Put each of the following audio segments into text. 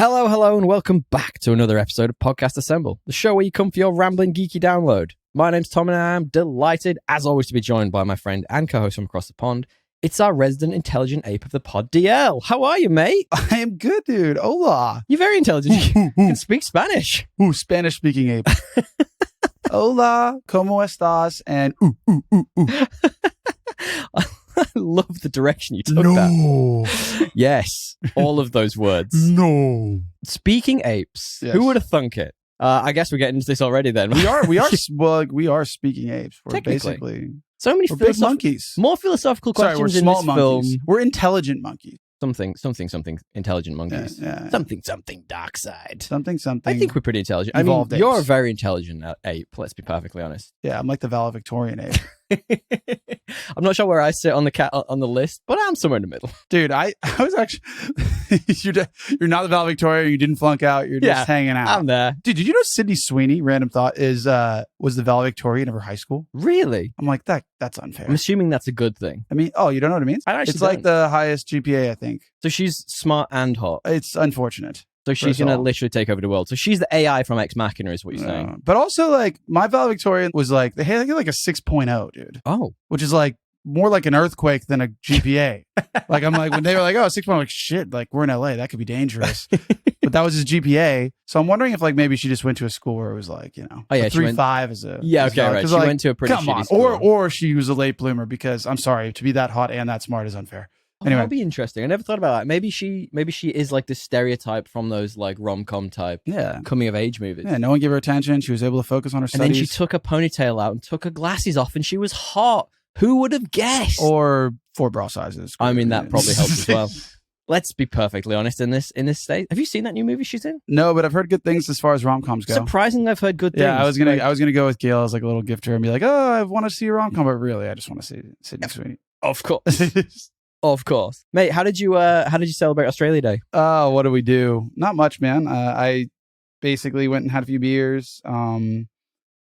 Hello, hello, and welcome back to another episode of Podcast Assemble, the show where you come for your rambling geeky download. My name's Tom, and I'm delighted, as always, to be joined by my friend and co-host from across the pond. It's our resident intelligent ape of the pod, DL. How are you, mate? I am good, dude. Hola. You're very intelligent. You can speak Spanish. Spanish-speaking ape. Hola, ¿cómo estás? And I love the direction you took that. Yes, all of those words. No. Speaking apes, Yes. Who would have thunk it? I guess we're getting into this already then. We are speaking apes. We're basically so many big monkeys. More philosophical Sorry, questions we're in small this monkeys. film. We're intelligent monkeys. Something intelligent monkeys. Yeah. Something dark side. Something. I think we're pretty intelligent. Evolved I mean, you're a apes. very intelligent ape, let's be perfectly honest. Yeah, I'm like the valedictorian ape. I'm not sure where I sit on the list, but I'm somewhere in the middle. Dude, I was actually you're not the valedictorian, you didn't flunk out, you're just hanging out. I'm there. Dude, did you know Sydney Sweeney, random thought, was the valedictorian of her high school? Really? I'm like, that's unfair. I'm assuming that's a good thing. I mean, you don't know what it means? I actually It's like don't. the highest GPA, I think. So she's smart and hot. It's unfortunate. So she's going to literally take over the world. So she's the AI from Ex Machina is what you're saying. But also, like, my valedictorian was like, they had like a 6.0, dude. Oh. Which is like more like an earthquake than a GPA. Like, I'm like, when they were like, 6.0, I'm like, shit, like, we're in LA. That could be dangerous. But that was his GPA. So I'm wondering if, like, maybe she just went to a school where it was like, a 3.5 as a... Yeah, okay, right. She went to a pretty shitty school. Or she was a late bloomer because, I'm sorry, to be that hot and that smart is unfair. Anyway. That'd be interesting. I never thought about that. Maybe she is like this stereotype from those like rom-com type coming of age movies. Yeah, no one gave her attention. She was able to focus on her studies. And then she took her ponytail out and took her glasses off and she was hot. Who would have guessed? Or 4 bra sizes. I mean, that probably helps as well. Let's be perfectly honest in this state. Have you seen that new movie she's in? No, but I've heard good things as far as rom-coms go. Surprisingly, I've heard good things. Yeah, I was gonna go with Gail as like a little gift to her and be like, I want to see a rom-com, but really, I just want to see Sydney Sweeney. Of course. Of course. Mate, how did you celebrate Australia Day? What do we do? Not much, man. I basically went and had a few beers, hung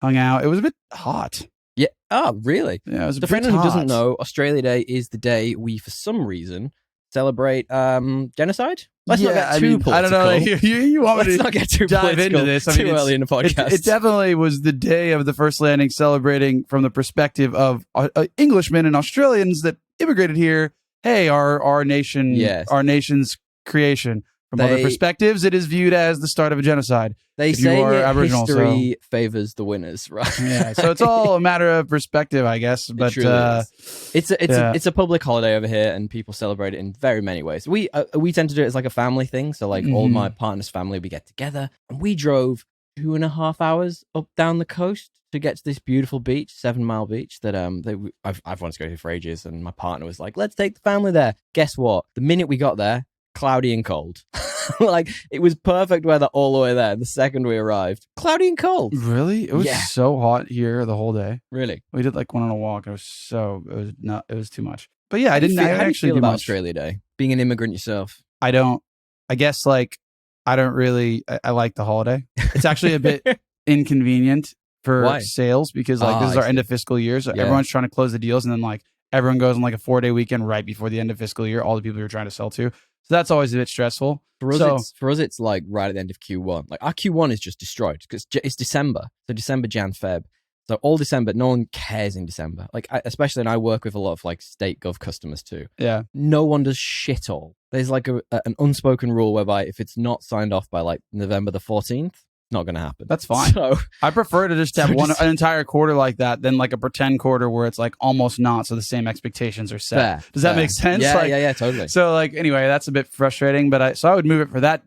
out. It was a bit hot. Yeah. Oh, really? Yeah, it was a bit For anyone who hot. doesn't know, Australia Day is the day we, for some reason, celebrate genocide. Let's not get too political. I don't know. You want me Let's to not get too dive political into this? too early in the podcast. It definitely was the day of the first landing, celebrating from the perspective of Englishmen and Australians that immigrated here. Hey, our nation's creation. From other perspectives, it is viewed as the start of a genocide. They say history favors the winners, right? Yeah, so it's all a matter of perspective, I guess. But it's a public holiday over here, and people celebrate it in very many ways. We tend to do it as like a family thing. So like all my partner's family, we get together, and we drove 2.5 hours up down the coast to get to this beautiful beach, 7 Mile Beach that I've wanted to go to for ages, and my partner was like, "Let's take the family there." Guess what? The minute we got there, cloudy and cold. Like, it was perfect weather all the way there. The second we arrived, cloudy and cold. Really? It was so hot here the whole day. Really? We did like one on a walk. It was too much. But yeah, I didn't How do you actually feel do about much. Australia Day? Being an immigrant yourself. I don't really I like the holiday. It's actually a bit inconvenient for sales because like this is our end of fiscal year. So everyone's trying to close the deals, and then like everyone goes on like a 4-day weekend right before the end of fiscal year, all the people you're trying to sell to. So that's always a bit stressful. For us, it's like right at the end of Q1. Like our Q1 is just destroyed because it's December. So December, Jan, Feb. So all December, no one cares in December. Like especially, and I work with a lot of like state gov customers too. Yeah. No one does shit all. There's like an unspoken rule whereby if it's not signed off by like November the 14th, not going to happen. That's fine. So, I prefer to just have an entire quarter like that than like a pretend quarter where it's like almost not, so the same expectations are set. Fair, Does that make sense? Yeah, totally. So like anyway, that's a bit frustrating, but I would move it for that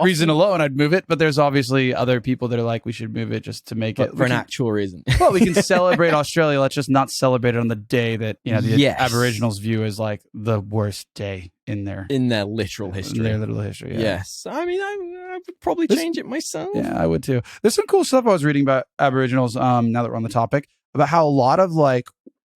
reason alone. I'd move it, but there's obviously other people that are like, we should move it just to make it for an actual reason. Well, we can celebrate Australia. Let's just not celebrate it on the day that the Aboriginals view as like the worst day in their literal history. Their literal history. Yeah. Yes, I mean, I would probably change it myself. Yeah, I would too. There's some cool stuff I was reading about Aboriginals. Now that we're on the topic, about how a lot of like,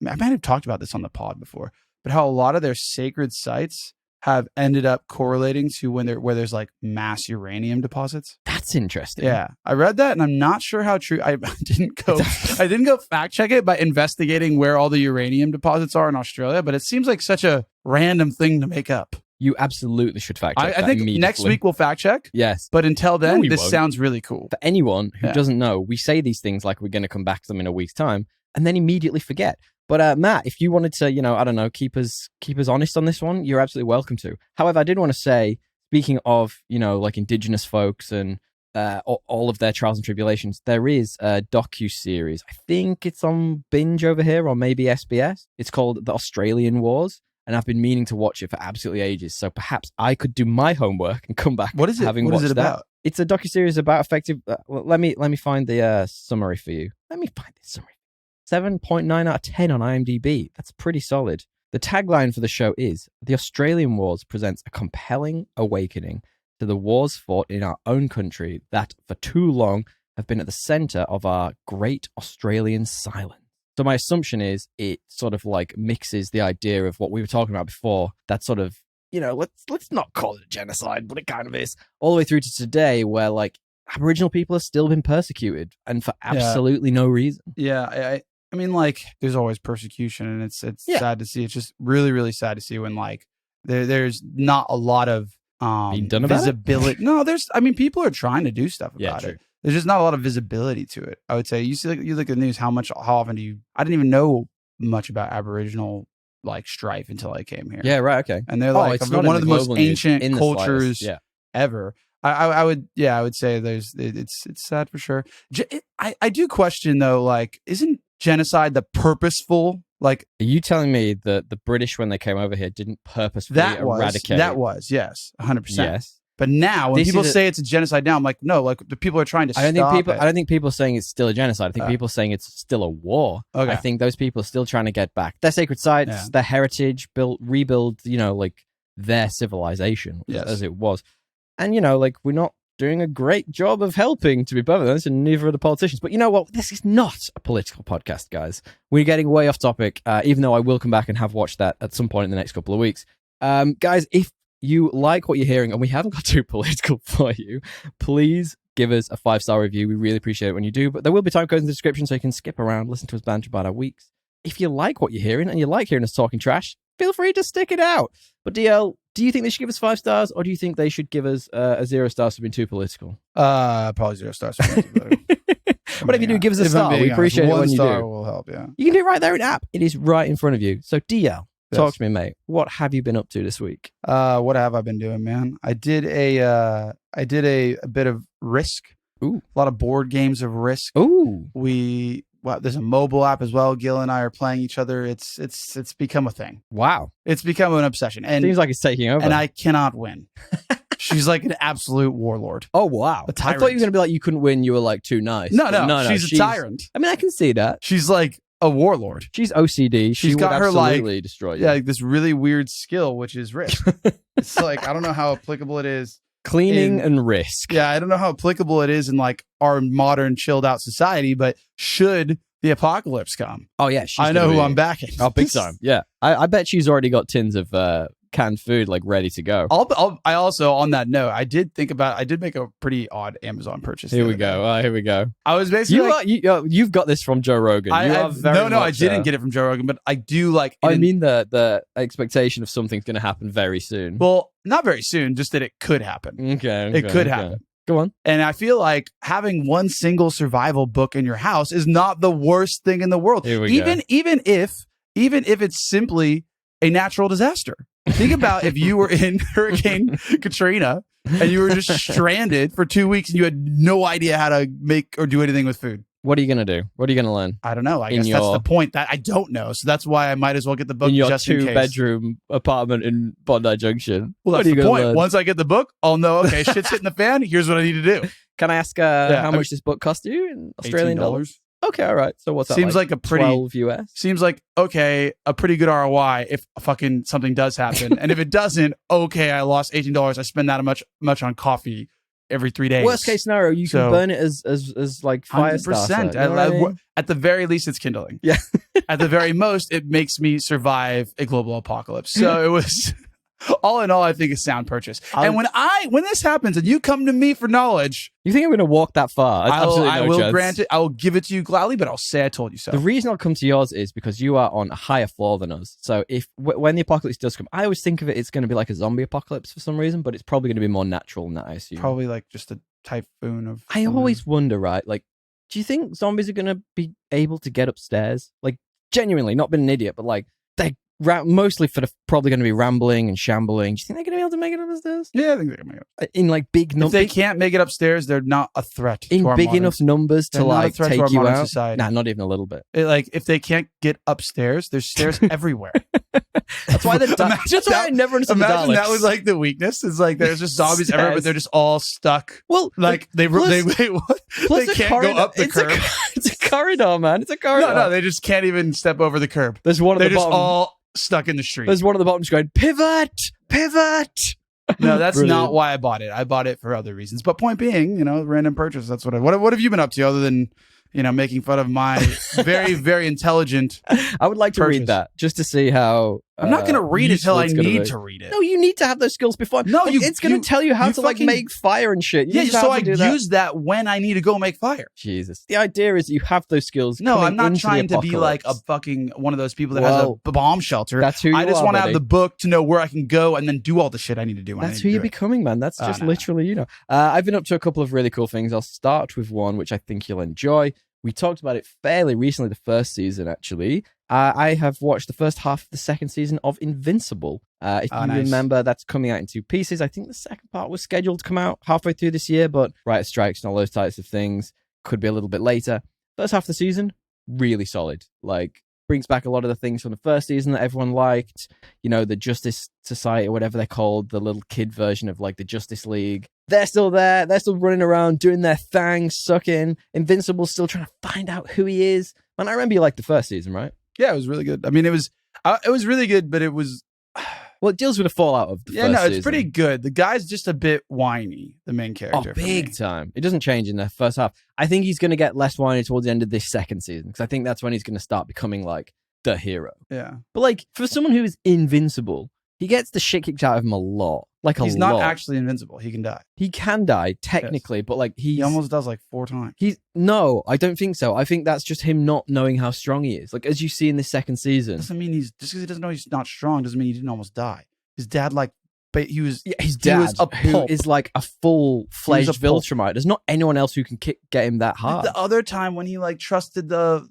I might have talked about this on the pod before, but how a lot of their sacred sites have ended up correlating to where there's like mass uranium deposits. That's interesting. Yeah, I read that, and I'm not sure how true. I didn't go fact check it by investigating where all the uranium deposits are in Australia, but it seems like such a random thing to make up. You absolutely should fact check I think next week we'll fact check. Yes. But until then, this won't. sounds really cool. For anyone who doesn't know, we say these things like we're going to come back to them in a week's time and then immediately forget. But Matt, if you wanted to, I don't know, keep us honest on this one, you're absolutely welcome to. However, I did want to say, speaking of, like indigenous folks and all of their trials and tribulations, there is a docu-series. I think it's on Binge over here or maybe SBS. It's called The Australian Wars. And I've been meaning to watch it for absolutely ages. So perhaps I could do my homework and come back. What is it? What is it about? It's a docuseries about effective. Let me find the summary for you. Let me find the summary. 7.9 out of 10 on IMDb. That's pretty solid. The tagline for the show is, The Australian Wars presents a compelling awakening to the wars fought in our own country that for too long have been at the center of our great Australian silence. So my assumption is it sort of like mixes the idea of what we were talking about before, that sort of, let's not call it a genocide, but it kind of is, all the way through to today where like Aboriginal people have still been persecuted and for absolutely no reason. Yeah, I mean, like, there's always persecution, and it's sad to see. It's just really, really sad to see when like there's not a lot of visibility. No, people are trying to do stuff about it. There's just not a lot of visibility to it. I would say you look at the news. How often do you? I didn't even know much about Aboriginal like strife until I came here. Yeah, right. Okay, and they're like one of the most ancient cultures ever. I would say it's sad for sure. I do question though, like, isn't genocide the purposeful? Like, are you telling me that the British, when they came over here, didn't purposefully eradicate? That was, yes, 100%. Yes. But now, when people say it's a genocide now, I'm like, no, like the people are trying to stop it. I don't think people are saying it's still a genocide. I think people are saying it's still a war. Okay. I think those people are still trying to get back their sacred sites, their heritage, rebuild, like their civilization as it was. And, like, we're not doing a great job of helping, to be perfectly honest, and neither are the politicians. But you know what? This is not a political podcast, guys. We're getting way off topic, even though I will come back and have watched that at some point in the next couple of weeks. Guys, if you like what you're hearing and we haven't got too political for you, please give us a 5-star review. We really appreciate it when you do. But there will be time codes in the description so you can skip around, listen to us banter about our weeks. If you like what you're hearing and you like hearing us talking trash, feel free to stick it out. But DL, do you think they should give us 5 stars, or do you think they should give us a 0 stars for being too political? Probably 0 stars for being too political. But if you do, give us a star. We appreciate it when you do. 1 star will help, yeah. You can do it right there in app. It is right in front of you. So DL, talk to me, mate. What have you been up to this week? What have I been doing, man? I did a bit of Risk. Ooh. A lot of board games of Risk. Ooh. There's a mobile app as well. Gil and I are playing each other. It's become a thing. Wow. It's become an obsession. And seems like it's taking over. And I cannot win. She's like an absolute warlord. Oh, wow. A tyrant. I thought you were going to be like, you couldn't win. You were like too nice. No. She's a tyrant. I mean, I can see that. She's like a warlord. She's OCD. She's got her absolutely destroy you. Yeah, like this really weird skill, which is Risk. It's like, I don't know how applicable it is. Cleaning and Risk. Yeah, I don't know how applicable it is in like our modern chilled out society, but should the apocalypse come? Oh yeah, I know who I'm backing. Oh, big time. Yeah, I bet she's already got tins of canned food like ready to go. I also, on that note, I did make a pretty odd Amazon purchase. Here we go. Here we go. I was basically you've got this from Joe Rogan. I didn't get it from Joe Rogan, but I do like. I mean the expectation of something's going to happen very soon. Well, not very soon, just that it could happen. Okay. It could happen. Go on. And I feel like having one single survival book in your house is not the worst thing in the world. Even if it's simply a natural disaster. Think about if you were in Hurricane Katrina and you were just stranded for 2 weeks and you had no idea how to make or do anything with food. What are you going to do? What are you going to learn? I don't know. I guess that's the point, that I don't know. So that's why I might as well get the book in your just in case. 2-bedroom apartment in Bondi Junction. Well, that's the point. Once I get the book, I'll know, okay, shit's hitting the fan. Here's what I need to do. Can I ask how much this book cost you in Australian dollars? Okay, all right. So what's that? Seems like a pretty 12 US. Seems like a pretty good ROI if fucking something does happen, and if it doesn't, okay, I lost $18. I spend that much on coffee every 3 days. Worst case scenario, you can burn it as like fire 100%. At the very least, it's kindling. Yeah. At the very most, it makes me survive a global apocalypse. So it was. All in all, I think it's sound purchase. And when this happens and you come to me for knowledge, you think I'm going to walk that far? I will grant it. I will give it to you gladly, but I'll say I told you so. The reason I'll come to yours is because you are on a higher floor than us. So when the apocalypse does come, I always think of it's going to be like a zombie apocalypse for some reason, but it's probably going to be more natural than that, I assume. Probably like just a typhoon of... I always wonder, right? Like, do you think zombies are going to be able to get upstairs? Like, genuinely, not being an idiot, but like, they're mostly probably going to be rambling and shambling. Do you think they're going to be able to make it up the stairs? Yeah, I think they can make it up. In like big numbers. If they can't make it upstairs, they're not a threat. In big enough numbers to like take you out. Society. Nah, not even a little bit. Like if they can't get upstairs, there's stairs everywhere. That's why that's why I never understood the Daleks. Imagine that was like the weakness. It's like there's just zombies everywhere, but they're just all stuck. Well, like they can't go up the curb. It's a corridor, man. It's a corridor. No, they just can't even step over the curb. There's one at the bottom. They're just all stuck in the street. There's one at the bottom just going, pivot. No, that's not why I bought it. I bought it for other reasons. But point being, random purchase. That's what what have you been up to other than, making fun of my very, very intelligent I would like to read that just to see how... I'm not going to read it until I need to read it. No, you need to have those skills before. No, it's going to tell you how to like make fire and shit. So I use that when I need to go make fire. Jesus. The idea is you have those skills. No, I'm not trying to be like a fucking one of those people that has a bomb shelter. That's who you are. I just want to have the book to know where I can go and then do all the shit I need to do. That's who you're becoming, man. That's just literally, I've been up to a couple of really cool things. I'll start with one which I think you'll enjoy. We talked about it fairly recently, the first season, actually. I have watched the first half of the second season of Invincible. If you remember, that's coming out in 2 pieces. I think the second part was scheduled to come out halfway through this year, but writer strikes and all those types of things could be a little bit later. First half of the season, really solid. Like, brings back a lot of the things from the first season that everyone liked. The Justice Society, or whatever they're called, the little kid version of like the Justice League. They're still there. They're still running around, doing their thing, sucking. Invincible's still trying to find out who he is. And I remember you liked the first season, right? Yeah, it was really good. I mean, it was really good, but it was... Well, it deals with the fallout of the first season. It's pretty good. The guy's just a bit whiny, the main character. Oh, big time. It doesn't change in the first half. I think he's going to get less whiny towards the end of this second season, because I think that's when he's going to start becoming like the hero. Yeah. But like, for someone who is invincible, he gets the shit kicked out of him a lot. Like he's not actually invincible. He can die. He can die, technically, yes. But like he almost does like 4 times. No, I don't think so. I think that's just him not knowing how strong he is. Like, as you see in the second season. Doesn't mean just because he doesn't know he's not strong doesn't mean he didn't almost die. His dad his dad was a who is like a full-fledged Viltrumite. There's not anyone else who can get him that hard. The other time when he like trusted the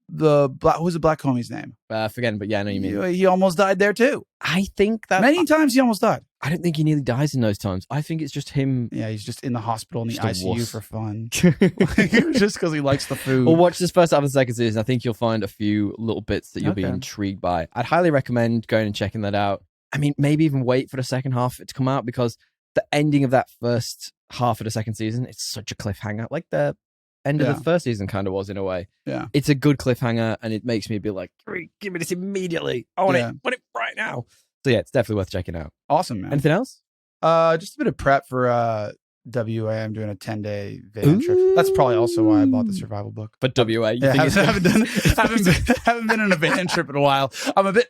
black, who's the black homie's name? Forgetting, but yeah, I know you mean. He almost died there too. I think that many times he almost died. I don't think he nearly dies in those times. I think it's just him. Yeah, he's just in the hospital in the ICU for fun. Just because he likes the food. Well, watch this first half of the second season. I think you'll find a few little bits that you'll be intrigued by. I'd highly recommend going and checking that out. I mean, maybe even wait for the second half of it to come out, because the ending of that first half of the second season, it's such a cliffhanger. Like the end of the first season kind of was in a way. Yeah. It's a good cliffhanger, and it makes me be like, give me this immediately. I want it right now. So yeah, it's definitely worth checking out. Awesome, man. Anything else? Just a bit of prep for WA. I'm doing a 10-day van trip. That's probably also why I bought the survival book. But WA, haven't been on a van trip in a while. I'm a bit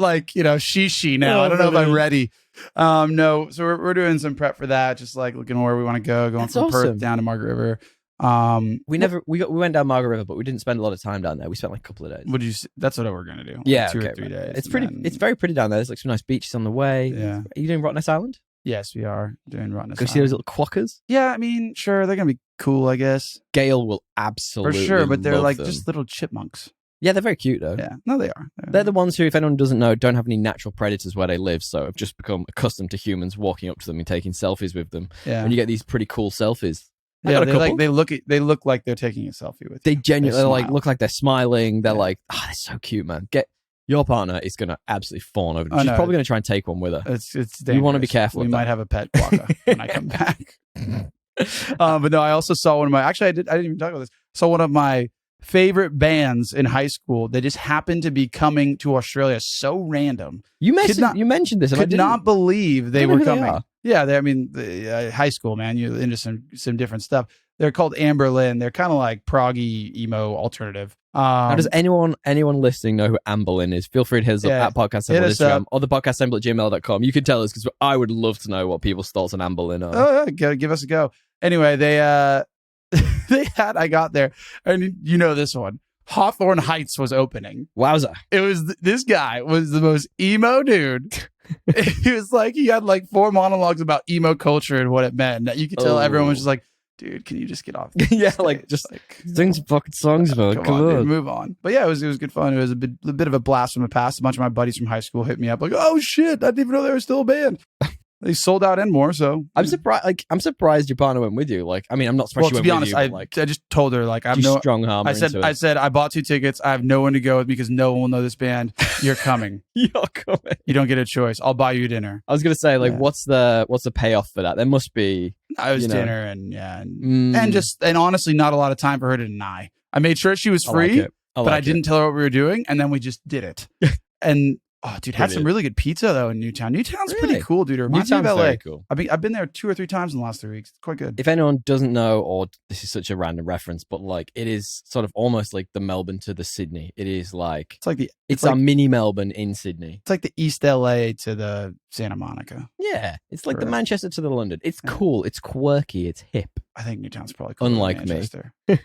like, shishi now. I don't know if I'm ready. No, so we're doing some prep for that. Just like looking where we want to go. Going from Perth down to Margaret River. We went down Margaret River, but we didn't spend a lot of time down there. We spent like a couple of days. That's what we're gonna do. Yeah, 2 or 3 days. It's very pretty down there. There's like some nice beaches on the way. Yeah. Are you doing Rottnest Island? Yes, we are doing Rottnest Island. Go see those little quackers? Yeah, I mean, sure, they're gonna be cool, I guess. Gail will absolutely for sure, but they're like them. Just little chipmunks. Yeah, they're very cute though. Yeah, no, they are. They're the ones who, if anyone doesn't know, don't have any natural predators where they live, so have just become accustomed to humans walking up to them and taking selfies with them. Yeah, and you get these pretty cool selfies. Yeah, they look like they're taking a selfie with you. They genuinely look like they're smiling. They're like, they're so cute, man. Your partner is going to absolutely fawn over them. She's probably going to try and take one with her. It's dangerous. You want to be careful. We might have a pet quokka when I come back. But no, I also saw one of my. Actually, I didn't even talk about this. Saw one of my favorite bands in high school that just happened to be coming to Australia. So random. You mentioned this. I could not believe they were coming. Yeah, high school, man. You're into some different stuff. They're called Amberlin. They're kind of like proggy emo alternative. Now, does anyone listening know who Amberlin is? Feel free to hit us up at podcastassemble on Instagram or thepodcastassemble@gmail.com. You can tell us because I would love to know what people's thoughts on Amberlin are. Oh, yeah, give us a go. Anyway, they I got there, and you know this one. Hawthorne Heights was opening. Wowza. It was, this guy was the most emo dude. He was like, he had like 4 monologues about emo culture and what it meant. That you could tell everyone was just like, dude, can you just get off? Yeah, like just like sing some fucking songs, man. Come on, dude, move on. But yeah, it was good fun. It was a bit of a blast from the past. A bunch of my buddies from high school hit me up like, oh shit, I didn't even know they were still a band. They sold out and more. So I'm surprised. Like, I'm surprised your partner went with you. Like, I mean, I'm not surprised. Well, to be honest, I just told her like, I have no strong arm. I said I bought 2 tickets. I have no one to go with me because no one will know this band. You're coming. You're coming. You don't get a choice. I'll buy you dinner. I was gonna say, like, what's the payoff for that? There must be. I was dinner and and honestly, not a lot of time for her to deny. I made sure she was free, but I didn't tell her what we were doing, and then we just did it. And oh, dude, had some really good pizza though in Newtown. Newtown's pretty cool, dude. It reminds me of LA. Very cool. I've been there 2 or 3 times in the last 3 weeks. It's quite good. If anyone doesn't know, or this is such a random reference, but like it is sort of almost like the Melbourne to the Sydney. It is like it's our mini Melbourne in Sydney. It's like the East LA to the Santa Monica. Yeah, it's like the Manchester to the London. It's cool. It's quirky. It's hip. I think Newtown's probably cooler unlike than Manchester. Me.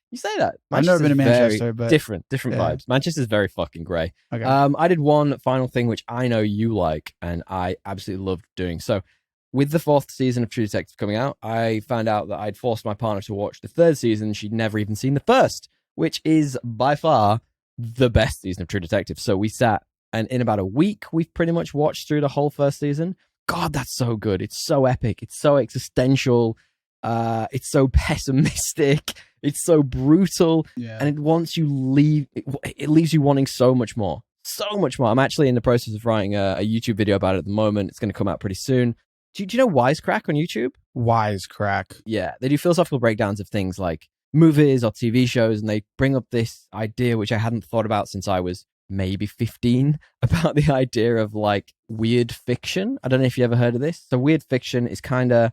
You say that. I've never been to Manchester, but different vibes. Manchester's very fucking grey. Okay. I did one final thing which I know you like, and I absolutely loved doing. So, with the 4th season of True Detective coming out, I found out that I'd forced my partner to watch the 3rd season. She'd never even seen the 1st, which is by far the best season of True Detective. So we sat, and in about a week, we've pretty much watched through the whole 1st season. God, that's so good. It's so epic. It's so existential. It's so pessimistic. It's so brutal, and once you leave, it leaves you wanting so much more. I'm actually in the process of writing a YouTube video about it at the moment. It's going to come out pretty soon. Do you know Wisecrack on YouTube? Wisecrack. Yeah, they do philosophical breakdowns of things like movies or TV shows, and they bring up this idea which I hadn't thought about since I was maybe 15, about the idea of like weird fiction. I don't know if you ever heard of this. So weird fiction is kind of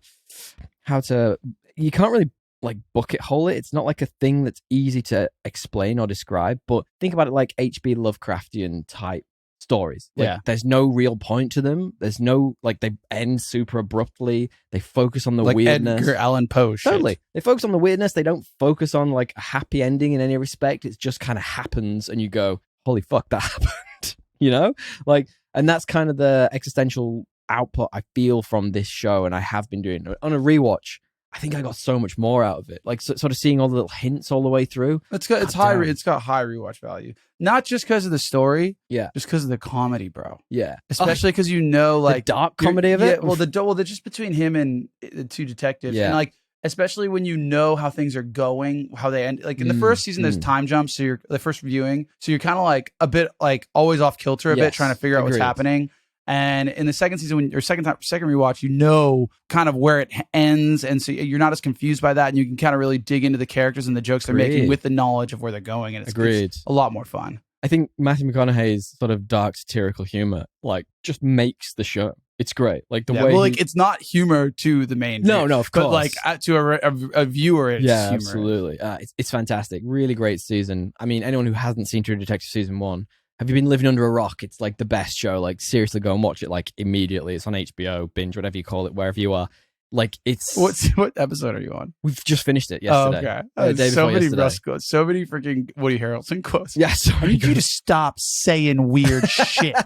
you can't really like bucket hole it. It's not like a thing that's easy to explain or describe, but think about it like H.P. Lovecraftian type stories. Like, there's no real point to them. There's no, like, they end super abruptly. They focus on the like weirdness. Edgar Allan Poe shit. Totally. They focus on the weirdness. They don't focus on like a happy ending in any respect. It just kind of happens and you go, holy fuck, that happened. You know? Like, and that's kind of the existential output I feel from this show, and I have been doing on a rewatch. I think I got so much more out of it, like sort of seeing all the little hints all the way through. It's got high rewatch value, not just because of the story, just because of the comedy, bro. Yeah, especially because like the dark comedy of it. Well, just between him and the 2 detectives, and like especially when you know how things are going, how they end. Like in the 1st season, there's time jumps, so you're the first viewing, so you're kind of like a bit like always off kilter a bit, trying to figure out what's happening. And in the 2nd season, second rewatch, you know kind of where it ends, and so you're not as confused by that, and you can kind of really dig into the characters and the jokes they're making with the knowledge of where they're going, and it's a lot more fun. I think Matthew McConaughey's sort of dark satirical humor like just makes the show. It's great, like the way. Well, it's not humor to the main. No, of course. But like to a viewer, it's humor. Absolutely. It's fantastic. Really great season. I mean, anyone who hasn't seen True Detective season 1. Have you been living under a rock? It's like the best show. Like, seriously, go and watch it like immediately. It's on HBO, binge, whatever you call it, wherever you are. Like, it's what episode are you on? We've just finished it yesterday. Oh, okay. So many Russ quotes, so many freaking Woody Harrelson quotes. Yeah, sorry. I need you to stop saying weird shit.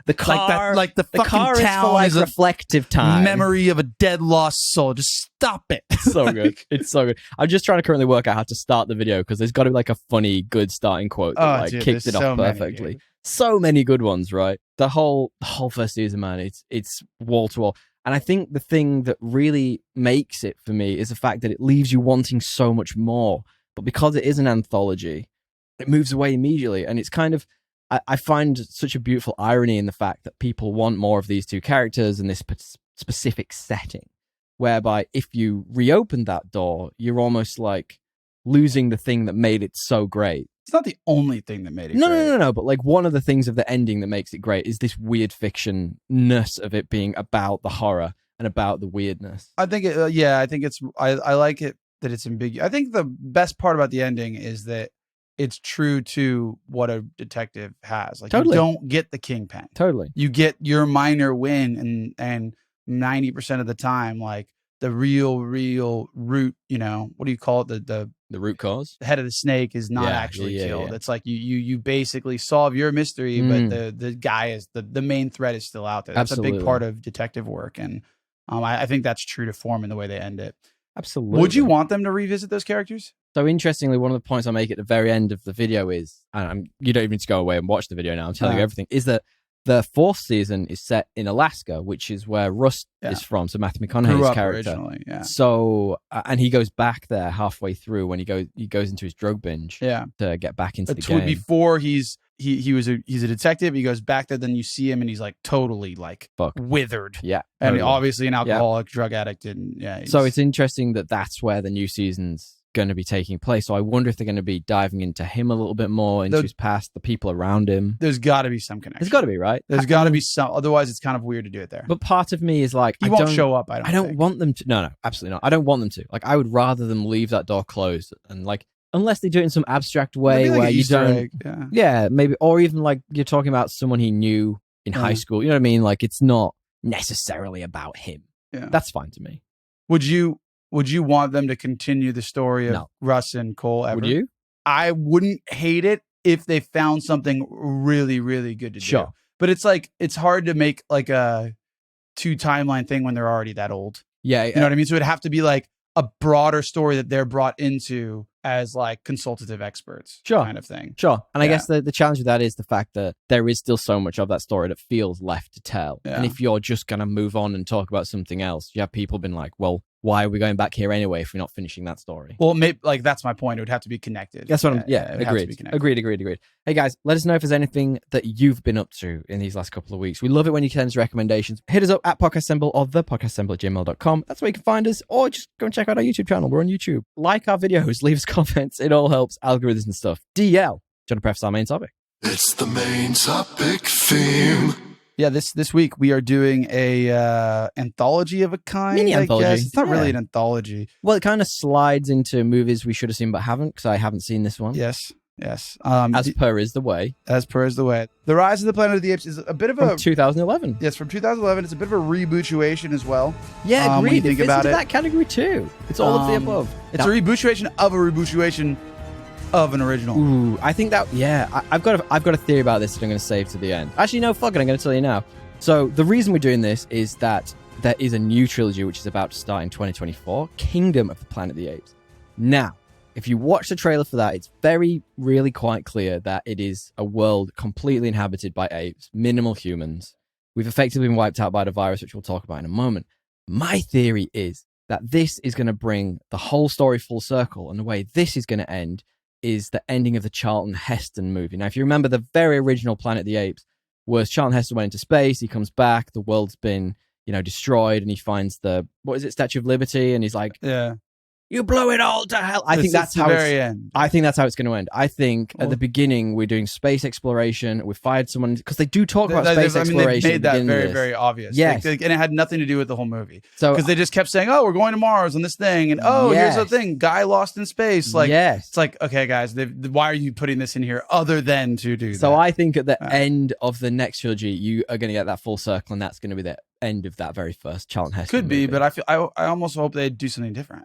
The car, like the fucking car town is for like reflective time. Memory of a dead lost soul. Just stop it. So good. It's so good. I'm just trying to currently work out how to start the video because there's got to be like a funny, good starting quote that kicked it off perfectly. So many good ones, right? The whole 1st season, man. It's wall to wall. And I think the thing that really makes it for me is the fact that it leaves you wanting so much more. But because it is an anthology, it moves away immediately. And it's kind of, I find such a beautiful irony in the fact that people want more of these 2 characters in this specific setting, whereby if you reopen that door, you're almost like losing the thing that made it so great. It's not the only thing that made it No, great. no. But like one of the things of the ending that makes it great is this weird fiction-ness of it being about the horror and about the weirdness. I think I like it that it's ambiguous. I think the best part about the ending is that it's true to what a detective has. Like Totally. you don't get the kingpin. Totally. You get your minor win, and 90% of the time, like the real root, what do you call it? The root cause. The head of the snake is not actually killed. It's like you basically solve your mystery, but the guy is the main threat is still out there. That's a big part of detective work, and I think that's true to form in the way they end it. Absolutely. Would you want them to revisit those characters? So interestingly, one of the points I make at the very end of the video is, and you don't even need to go away and watch the video now, I'm telling you everything, is that the 4th season is set in Alaska, which is where Rust is from. So Matthew McConaughey's character. Originally, So, and he goes back there halfway through when he goes into his drug binge to get back into the game. Before he's a detective, he goes back there, then you see him and he's like totally like withered. Yeah. And obviously an alcoholic, drug addict. And so it's interesting that that's where the new season's going to be taking place. So I wonder if they're going to be diving into him a little bit more, into his past, the people around him. There's got to be some connection. There's got to be, right? There's got to be some. Otherwise, it's kind of weird to do it there. But part of me is like, he won't show up. I don't want them to. No, absolutely not. I don't want them to. Like, I would rather them leave that door closed and like, unless they do it in some abstract way like where you Easter don't. Egg, yeah, maybe, or even like you're talking about someone he knew in high school. You know what I mean? Like, it's not necessarily about him. Yeah, that's fine to me. Would you want them to continue the story of Russ and Cole ever? Would you? I wouldn't hate it if they found something really, really good to do. But it's like, it's hard to make like a 2 timeline thing when they're already that old. Yeah. You know what I mean? So it'd have to be like a broader story that they're brought into as like consultative experts kind of thing. Sure. And I guess the challenge with that is the fact that there is still so much of that story that feels left to tell. Yeah. And if you're just going to move on and talk about something else, you have people been like, well, why are we going back here anyway if we're not finishing that story? Well, maybe, like, that's my point. It would have to be connected. That's what agreed. Hey guys, let us know if there's anything that you've been up to in these last couple of weeks. We love it when you send us recommendations. Hit us up at podcastassemble or thepodcastassemble@gmail.com. That's where you can find us, or just go and check out our YouTube channel. We're on YouTube. Like our videos, leave us comments. It all helps algorithms and stuff. DL, do you want to preface our main topic? It's the main topic theme. Yeah, this week we are doing a anthology of a kind. Mini anthology. I guess. It's not really an anthology. Well, it kind of slides into movies we should have seen but haven't, because I haven't seen this one. Yes. As per is the way. The Rise of the Planet of the Apes is a bit of from 2011. Yes, from 2011. It's a bit of a rebootuation as well. Yeah, agreed. When you think about it, that category too. It's all of the above. It's a rebootuation of a rebootuation of an original. Ooh, I think that, I've got a theory about this that I'm going to save to the end. Actually, no, fuck it, I'm going to tell you now. So the reason we're doing this is that there is a new trilogy which is about to start in 2024, Kingdom of the Planet of the Apes. Now, if you watch the trailer for that, it's really quite clear that it is a world completely inhabited by apes, minimal humans. We've effectively been wiped out by the virus, which we'll talk about in a moment. My theory is that this is going to bring the whole story full circle, and the way this is going to end is the ending of the Charlton Heston movie. Now, if you remember, the very original Planet of the Apes was Charlton Heston went into space, he comes back, the world's been, destroyed, and he finds Statue of Liberty, and he's like, you blow it all to hell. I think that's how very end. I think that's how it's going to end. I think at the beginning we're doing space exploration. We fired someone because they do talk about space exploration. They made that very, very obvious. Yes, and it had nothing to do with the whole movie. So because they just kept saying, "Oh, we're going to Mars on this thing," and here's the thing: guy lost in space. Like, it's like, okay, guys, why are you putting this in here other than to do that? So I think at the end of the next trilogy, you are going to get that full circle, and that's going to be the end of that very first Charlton Heston. Could be, but I almost hope they do something different.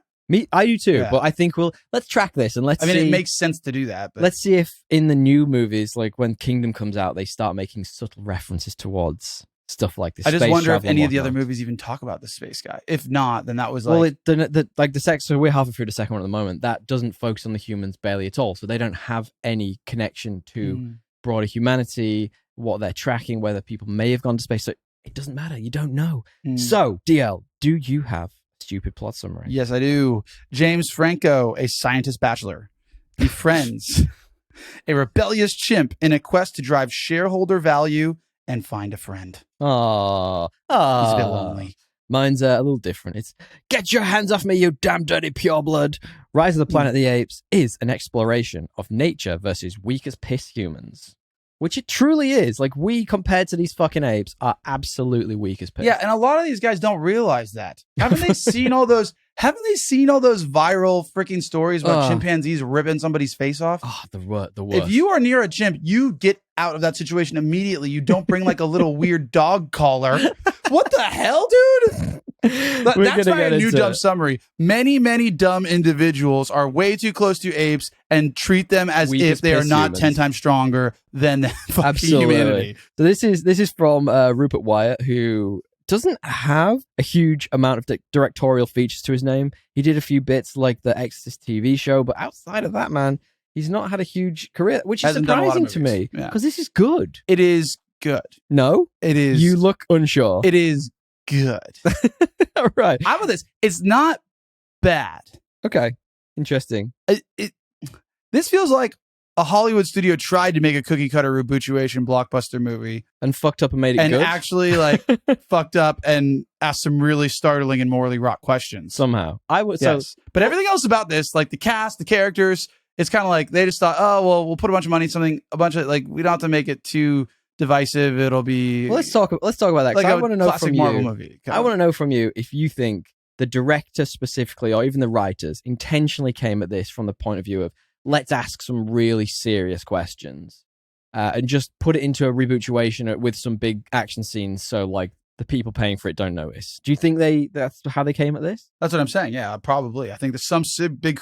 I do too, but I think let's track this and let's see. It makes sense to do that. But let's see if in the new movies, like when Kingdom comes out, they start making subtle references towards stuff like this. I just wonder if any of the other movies even talk about the space guy. If not, then that was like... Well, so we're halfway through the second one at the moment. That doesn't focus on the humans barely at all. So they don't have any connection to broader humanity, what they're tracking, whether people may have gone to space. So it doesn't matter. You don't know. So, DL, do you have stupid plot summary? Yes, I do. James Franco, a scientist bachelor, befriends a rebellious chimp in a quest to drive shareholder value and find a friend. Aww. He's a bit lonely. Mine's a little different. It's get your hands off me, you damn dirty pureblood. Rise of the Planet of the Apes is an exploration of nature versus weak as piss humans. Which it truly is. Like, we, compared to these fucking apes, are absolutely weak as piss. Yeah, and a lot of these guys don't realize that. Haven't they seen all those viral freaking stories about chimpanzees ripping somebody's face off? Oh, the worst. If you are near a chimp, you get out of that situation immediately. You don't bring like a little weird dog collar. What the hell, dude? That's my new dumb summary. Many dumb individuals are way too close to apes and treat them as weak if they are not humans. 10 times stronger than fucking humanity. So this is from Rupert Wyatt, who doesn't have a huge amount of directorial features to his name. He did a few bits like the Exorcist TV show, but outside of that, man, he's not had a huge career, which is surprising to me because this is good. It is good. No, it is. You look unsure. It is good. All right. How about this? It's not bad. Okay. Interesting. This feels like a Hollywood studio tried to make a cookie cutter rebootuation blockbuster movie and fucked up and made it good. And actually like fucked up and asked some really startling and morally wrought questions. Somehow. Yes. But everything else about this, like the cast, the characters, it's kind of like they just thought, oh, well, we'll put a bunch of money in something, a bunch of like, we don't have to make it too divisive. It'll be. Well, let's talk about that. Like I want to know from Marvel you. Movie. I want to know from you if you think the director specifically, or even the writers, intentionally came at this from the point of view of let's ask some really serious questions and just put it into a rebootuation with some big action scenes, so like the people paying for it don't notice. Do you think that's how they came at this? That's what I'm saying. Yeah, probably. I think that some big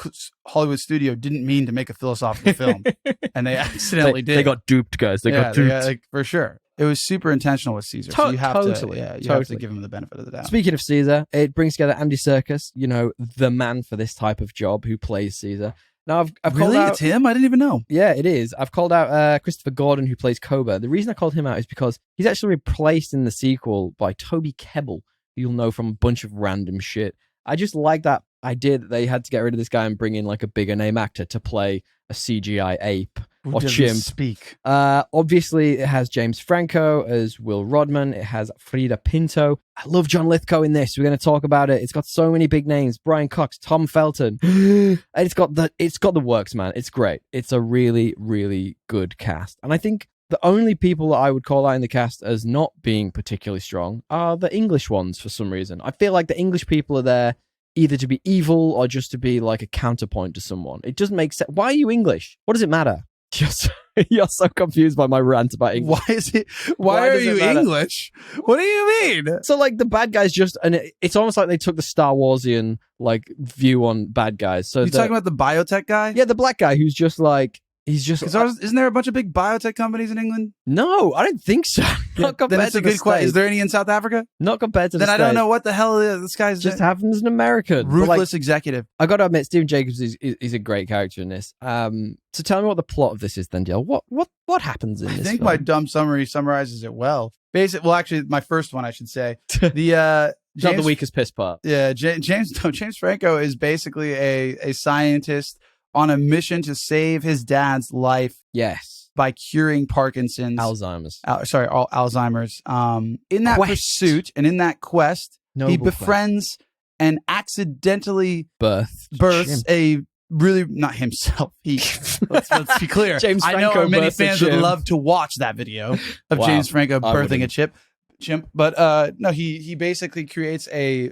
Hollywood studio didn't mean to make a philosophical film, and they accidentally did. They got duped, guys. They got duped. Like, for sure. It was super intentional with Caesar. So you have to give him the benefit of the doubt. Speaking of Caesar, it brings together Andy Serkis, the man for this type of job, who plays Caesar. Now, I've really? called out... It's him? I didn't even know. Yeah, it is. I've called out Christopher Gordon, who plays Koba. The reason I called him out is because he's actually replaced in the sequel by Toby Kebbell, who you'll know from a bunch of random shit. I just like that idea that they had to get rid of this guy and bring in like a bigger name actor to play a CGI ape or chimp. Speak. Obviously, it has James Franco as Will Rodman. It has Frida Pinto. I love John Lithgow in this. We're going to talk about it. It's got so many big names: Brian Cox, Tom Felton. And it's got the works, man. It's great. It's a really, really good cast. And I think the only people that I would call out in the cast as not being particularly strong are the English ones for some reason. I feel like the English people are there either to be evil or just to be like a counterpoint to someone. It doesn't make sense. Why are you English? What does it matter? You're so confused by my rant about English. Why are you English? What do you mean? So like the bad guys it's almost like they took the Star Warsian like view on bad guys. So you're talking about the biotech guy? Yeah, the black guy who's just like, isn't there a bunch of big biotech companies in England? No, I don't think so. Not compared then it's to a good question. Is there any in South Africa? Not compared to then I don't know what the hell this guy's just happens as an American. Ruthless executive. I got to admit, Stephen Jacobs is a great character in this. So tell me what the plot of this is then, Dale. What happens in this? I think film? My dumb summary summarizes it well. Actually, my first one, I should say. The not the weakest piss part. Yeah, James Franco is basically a scientist on a mission to save his dad's life. Yes. By curing Parkinson's. Alzheimer's. Alzheimer's. In that pursuit and in that quest, he befriends and accidentally births a really, not himself. Let's be clear. James Franco, I know many fans would love to watch that video of James Franco birthing a chimp. But no, he basically creates a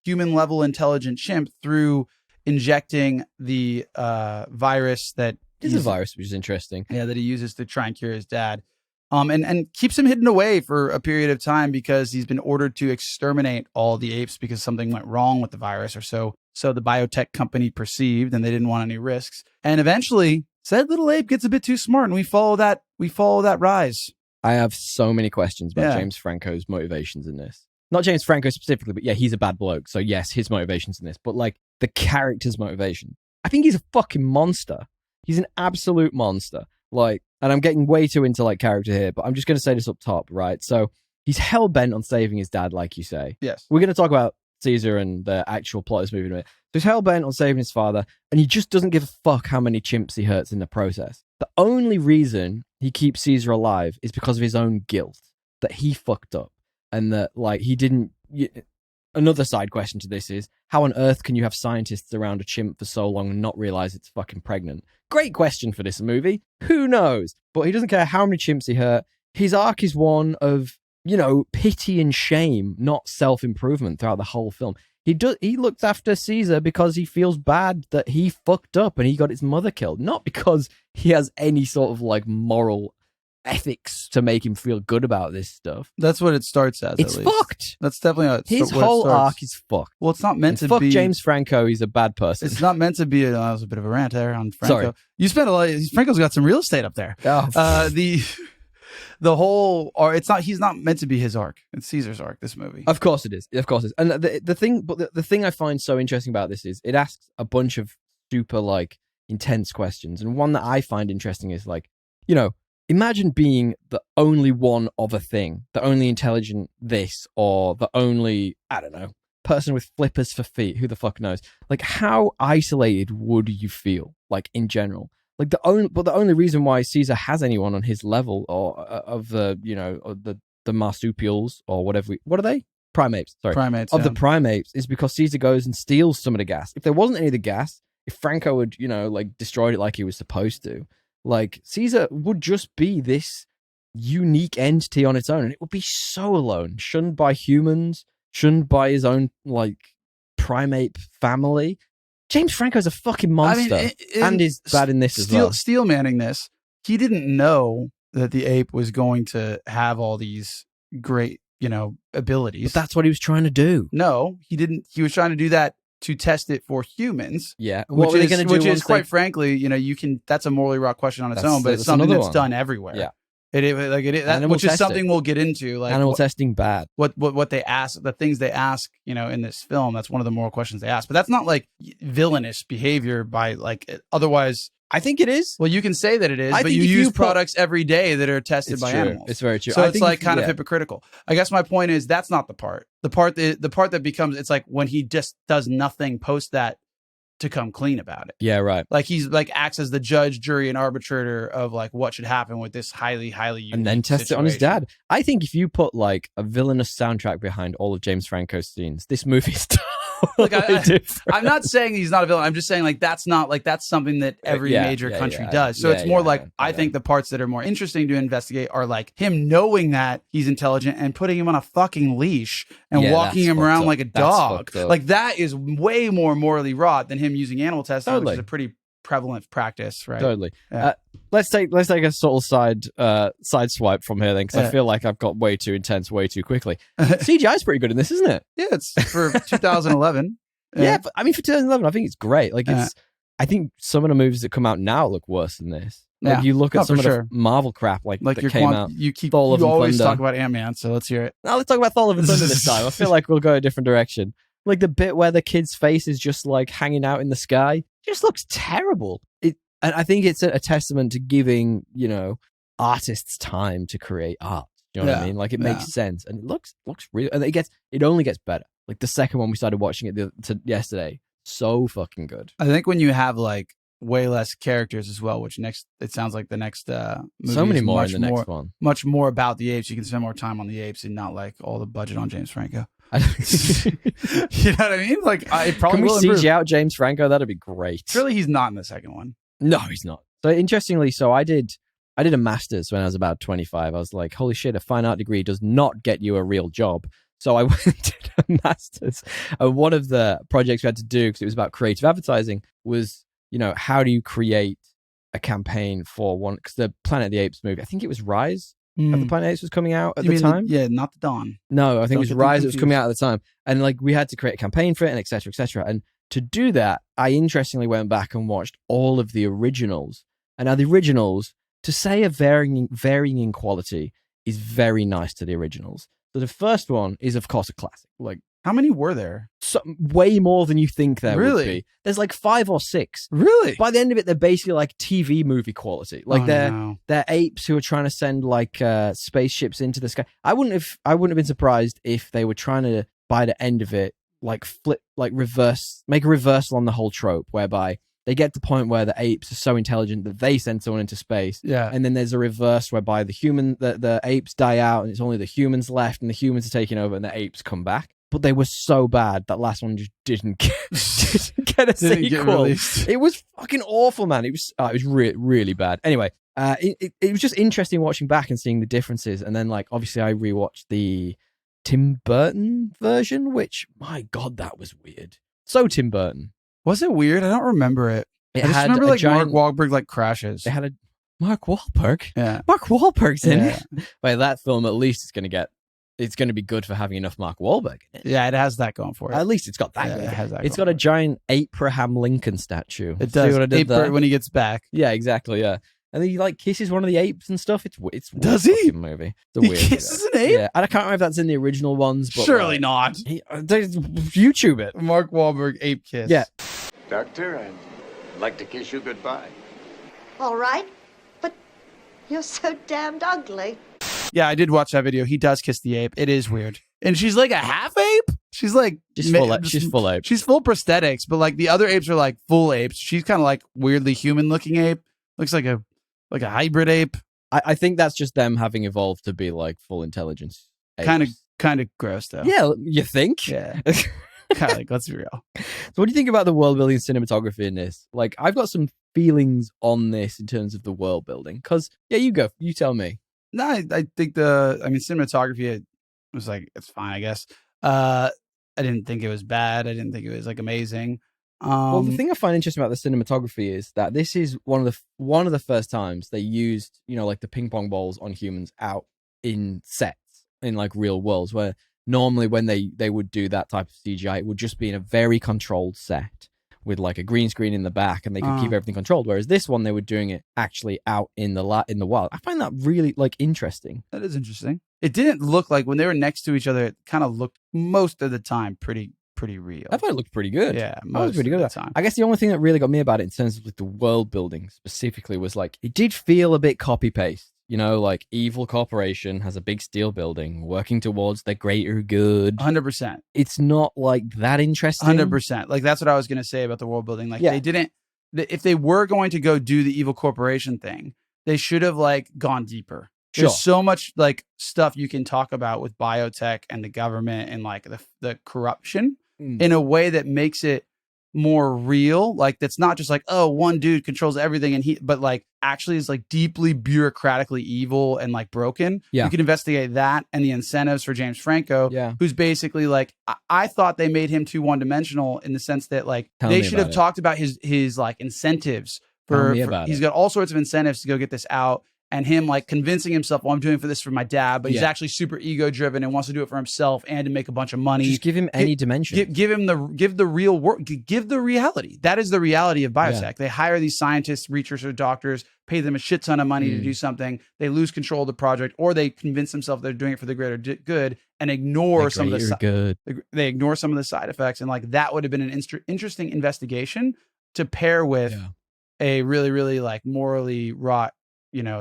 human level intelligent chimp through injecting the virus that is a virus, which is interesting. Yeah, that he uses to try and cure his dad. And keeps him hidden away for a period of time because he's been ordered to exterminate all the apes because something went wrong with the virus or so the biotech company perceived, and they didn't want any risks. And eventually, said little ape gets a bit too smart, and we follow that rise. I have so many questions about James Franco's motivations in this. Not James Franco specifically, but yeah, he's a bad bloke. So yes, his motivations in this, but like the character's motivation. I think he's a fucking monster. He's an absolute monster. Like, and I'm getting way too into like character here, but I'm just going to say this up top, right? So he's hell bent on saving his dad, like you say. Yes. We're going to talk about Caesar and the actual plot of this movie in a minute. So he's hell bent on saving his father, and he just doesn't give a fuck how many chimps he hurts in the process. The only reason he keeps Caesar alive is because of his own guilt, that he fucked up, and that like he didn't. another side question to this is, how on earth can you have scientists around a chimp for so long and not realize it's fucking pregnant? Great question for this movie. Who knows? But he doesn't care how many chimps he hurt. His arc is one of, pity and shame, not self-improvement throughout the whole film. He looks after Caesar because he feels bad that he fucked up and he got his mother killed, not because he has any sort of like moral ethics to make him feel good about this stuff. That's what it starts as. It's at least. Fucked. That's definitely how his whole arc is fucked. Well, it's not meant to fuck be. James Franco. He's a bad person. It's not meant to be. That was a bit of a rant there on Franco. Sorry. You spent a lot. Franco's got some real estate up there. Oh. The whole, or it's not. He's not meant to be his arc. It's Caesar's arc. This movie. Of course it is. Of course it is. And the thing I find so interesting about this is it asks a bunch of super like intense questions, and one that I find interesting is like, imagine being the only one of a thing, the only intelligent this, or the only, I don't know, person with flippers for feet. Who the fuck knows? Like, how isolated would you feel, like, in general? Like, the only reason why Caesar has anyone on his level, or of the, the marsupials, or whatever. What are they? Primates. Sorry. Primates. Of the primates, is because Caesar goes and steals some of the gas. If there wasn't any of the gas, if Franco had, destroyed it like he was supposed to, like, Caesar would just be this unique entity on its own, and it would be so alone, shunned by humans, shunned by his own, like, primate family. James Franco's a fucking monster, and is bad in this as well. Steel manning this, he didn't know that the ape was going to have all these great, abilities. But that's what he was trying to do. No, he didn't. He was trying to do that to test it for humans. Yeah. What were they going to do? Which is, quite frankly, that's a morally raw question on its own, but it's something that's done everywhere. Yeah. Which is something we'll get into. Like, animal testing bad. What they ask, the things they ask, in this film, that's one of the moral questions they ask. But that's not like villainous behavior by like, otherwise. I think it is. Well, you can say that it is, but you use products every day that are tested by animals. It's very true. So it's like kind of hypocritical. I guess my point is that's not the part. The part that becomes, it's like when he just does nothing post that to come clean about it. Yeah, right. Like he's like acts as the judge, jury, and arbitrator of like what should happen with this highly unique and then test it on his dad. I think if you put like a villainous soundtrack behind all of James Franco's scenes, this movie's I'm not saying he's not a villain. I'm just saying like that's something that every major country does. So it's more like I think the parts that are more interesting to investigate are like him knowing that he's intelligent and putting him on a fucking leash and walking him around like a dog. Like that is way more morally wrought than him using animal testing, which is a pretty prevalent practice, right? Totally. Yeah. Let's take a sort of side swipe from here then, because I feel like I've got way too intense way too quickly. CGI is pretty good in this, isn't it? Yeah, it's for 2011. Yeah, but I mean for 2011, I think it's great. Like I think some of the movies that come out now look worse than this. Like you look at some of the Marvel crap like that came out. You always talk about Ant-Man, so let's hear it. Now let's talk about Thor: Love and Thunder this time. I feel like we'll go a different direction. Like the bit where the kid's face is just like hanging out in the sky just looks terrible. And I think it's a testament to giving, artists time to create art. You know what I mean? Like it makes sense, and it looks real, and it only gets better. Like the second one we started watching it yesterday, so fucking good. I think when you have like way less characters as well, which it sounds like the next movie so many more in the next one. Much more about the apes. You can spend more time on the apes and not like all the budget on James Franco. You know what I mean? Like, it probably Can we will CG improve. out James Franco? That'd be great. Surely he's not in the second one. No, he's not. So interestingly, I did a master's when I was about 25. I was like, holy shit, a fine art degree does not get you a real job. So I went and did a master's. And one of the projects we had to do, because it was about creative advertising, was, how do you create a campaign for one? Because the Planet of the Apes movie, I think it was Rise. Of the Planet of the Apes was coming out at the time. Not the Dawn. No, I think it was Rise that was coming out at the time. And like we had to create a campaign for it and et cetera, et cetera. And to do that, I interestingly went back and watched all of the originals. And now the originals, to say a varying in quality, is very nice to the originals. So the first one is, of course, a classic. Like, how many were there? Way more than you think there would be. There's like 5 or 6. Really? By the end of it, they're basically like TV movie quality. Like they're apes who are trying to send like spaceships into the sky. I wouldn't have been surprised if they were trying to, by the end of it, like make a reversal on the whole trope, whereby they get to the point where the apes are so intelligent that they send someone into space. Yeah. And then there's a reverse whereby the apes die out and it's only the humans left and the humans are taking over and the apes come back. but they were so bad that last one just didn't get a sequel. Get released. It was fucking awful, man. It was really bad. Anyway, it was just interesting watching back and seeing the differences. And then, like, obviously I rewatched the Tim Burton version, which, my God, that was weird. So Tim Burton. Was it weird? I don't remember it. I just remember like Mark Wahlberg like crashes. They had a Mark Wahlberg. Yeah, Mark Wahlberg's in it. Wait, that film at least it's going to be good for having enough Mark Wahlberg in it. Yeah, it has that going for it. At least it's got that. Yeah, it has that. It's got a giant Abraham Lincoln statue. It does. See what I did there? When he gets back. Yeah, exactly. Yeah, and then he like kisses one of the apes and stuff. It's does he? Movie. It's a He weird kisses video. an ape? Yeah, and I can't remember if that's in the original ones. But Surely not. YouTube it. Mark Wahlberg ape kiss. Yeah. Doctor, I'd like to kiss you goodbye. All right, but you're so damned ugly. Yeah, I did watch that video. He does kiss the ape. It is weird. And she's like a half ape? She's like... She's full ape. She's full prosthetics, but like the other apes are like full apes. She's kind of like weirdly human looking ape. Looks like a hybrid ape. I think that's just them having evolved to be like full intelligence apes. Kind of gross though. Yeah, you think? Yeah. Kind of like, let's be real. So what do you think about the world building cinematography in this? Like, I've got some feelings on this in terms of the world building. Because, yeah, you go. You tell me. No, I think cinematography was like, it's fine, I guess. I didn't think it was bad. I didn't think it was like amazing. Well, the thing I find interesting about the cinematography is that this is one of the first times they used, like the ping pong balls on humans out in sets, in like real worlds, where normally when they would do that type of CGI, it would just be in a very controlled set with like a green screen in the back, and they could keep everything controlled. Whereas this one, they were doing it actually out in the wild. I find that really like interesting. That is interesting. It didn't look like when they were next to each other, it kind of looked most of the time pretty real. I thought it looked pretty good. Yeah, most was pretty good of the time. I guess the only thing that really got me about it in terms of like the world building specifically was like it did feel a bit copy paste. Like evil corporation has a big steel building working towards the greater good. 100%. It's not like that interesting. 100%. Like that's what I was going to say about the world building. Like they didn't. If they were going to go do the evil corporation thing, they should have like gone deeper. Sure. There's so much like stuff you can talk about with biotech and the government and like the corruption in a way that makes it more real. Like that's not just like, oh, one dude controls everything but like actually is like deeply bureaucratically evil and like broken. Yeah. You can investigate that and the incentives for James Franco, who's basically like, I thought they made him too one-dimensional in the sense that like they should have talked about his like incentives he's got all sorts of incentives to go get this out. And him like convincing himself, well, I'm doing this for my dad, but he's actually super ego driven and wants to do it for himself and to make a bunch of money. Just give him any dimension. Give the real work. Give the reality. That is the reality of biotech. Yeah. They hire these scientists, researchers, doctors, pay them a shit ton of money to do something. They lose control of the project, or they convince themselves they're doing it for the greater good and ignore some of the they ignore some of the side effects. And like that would have been an interesting investigation to pair with a really, really like morally wrought,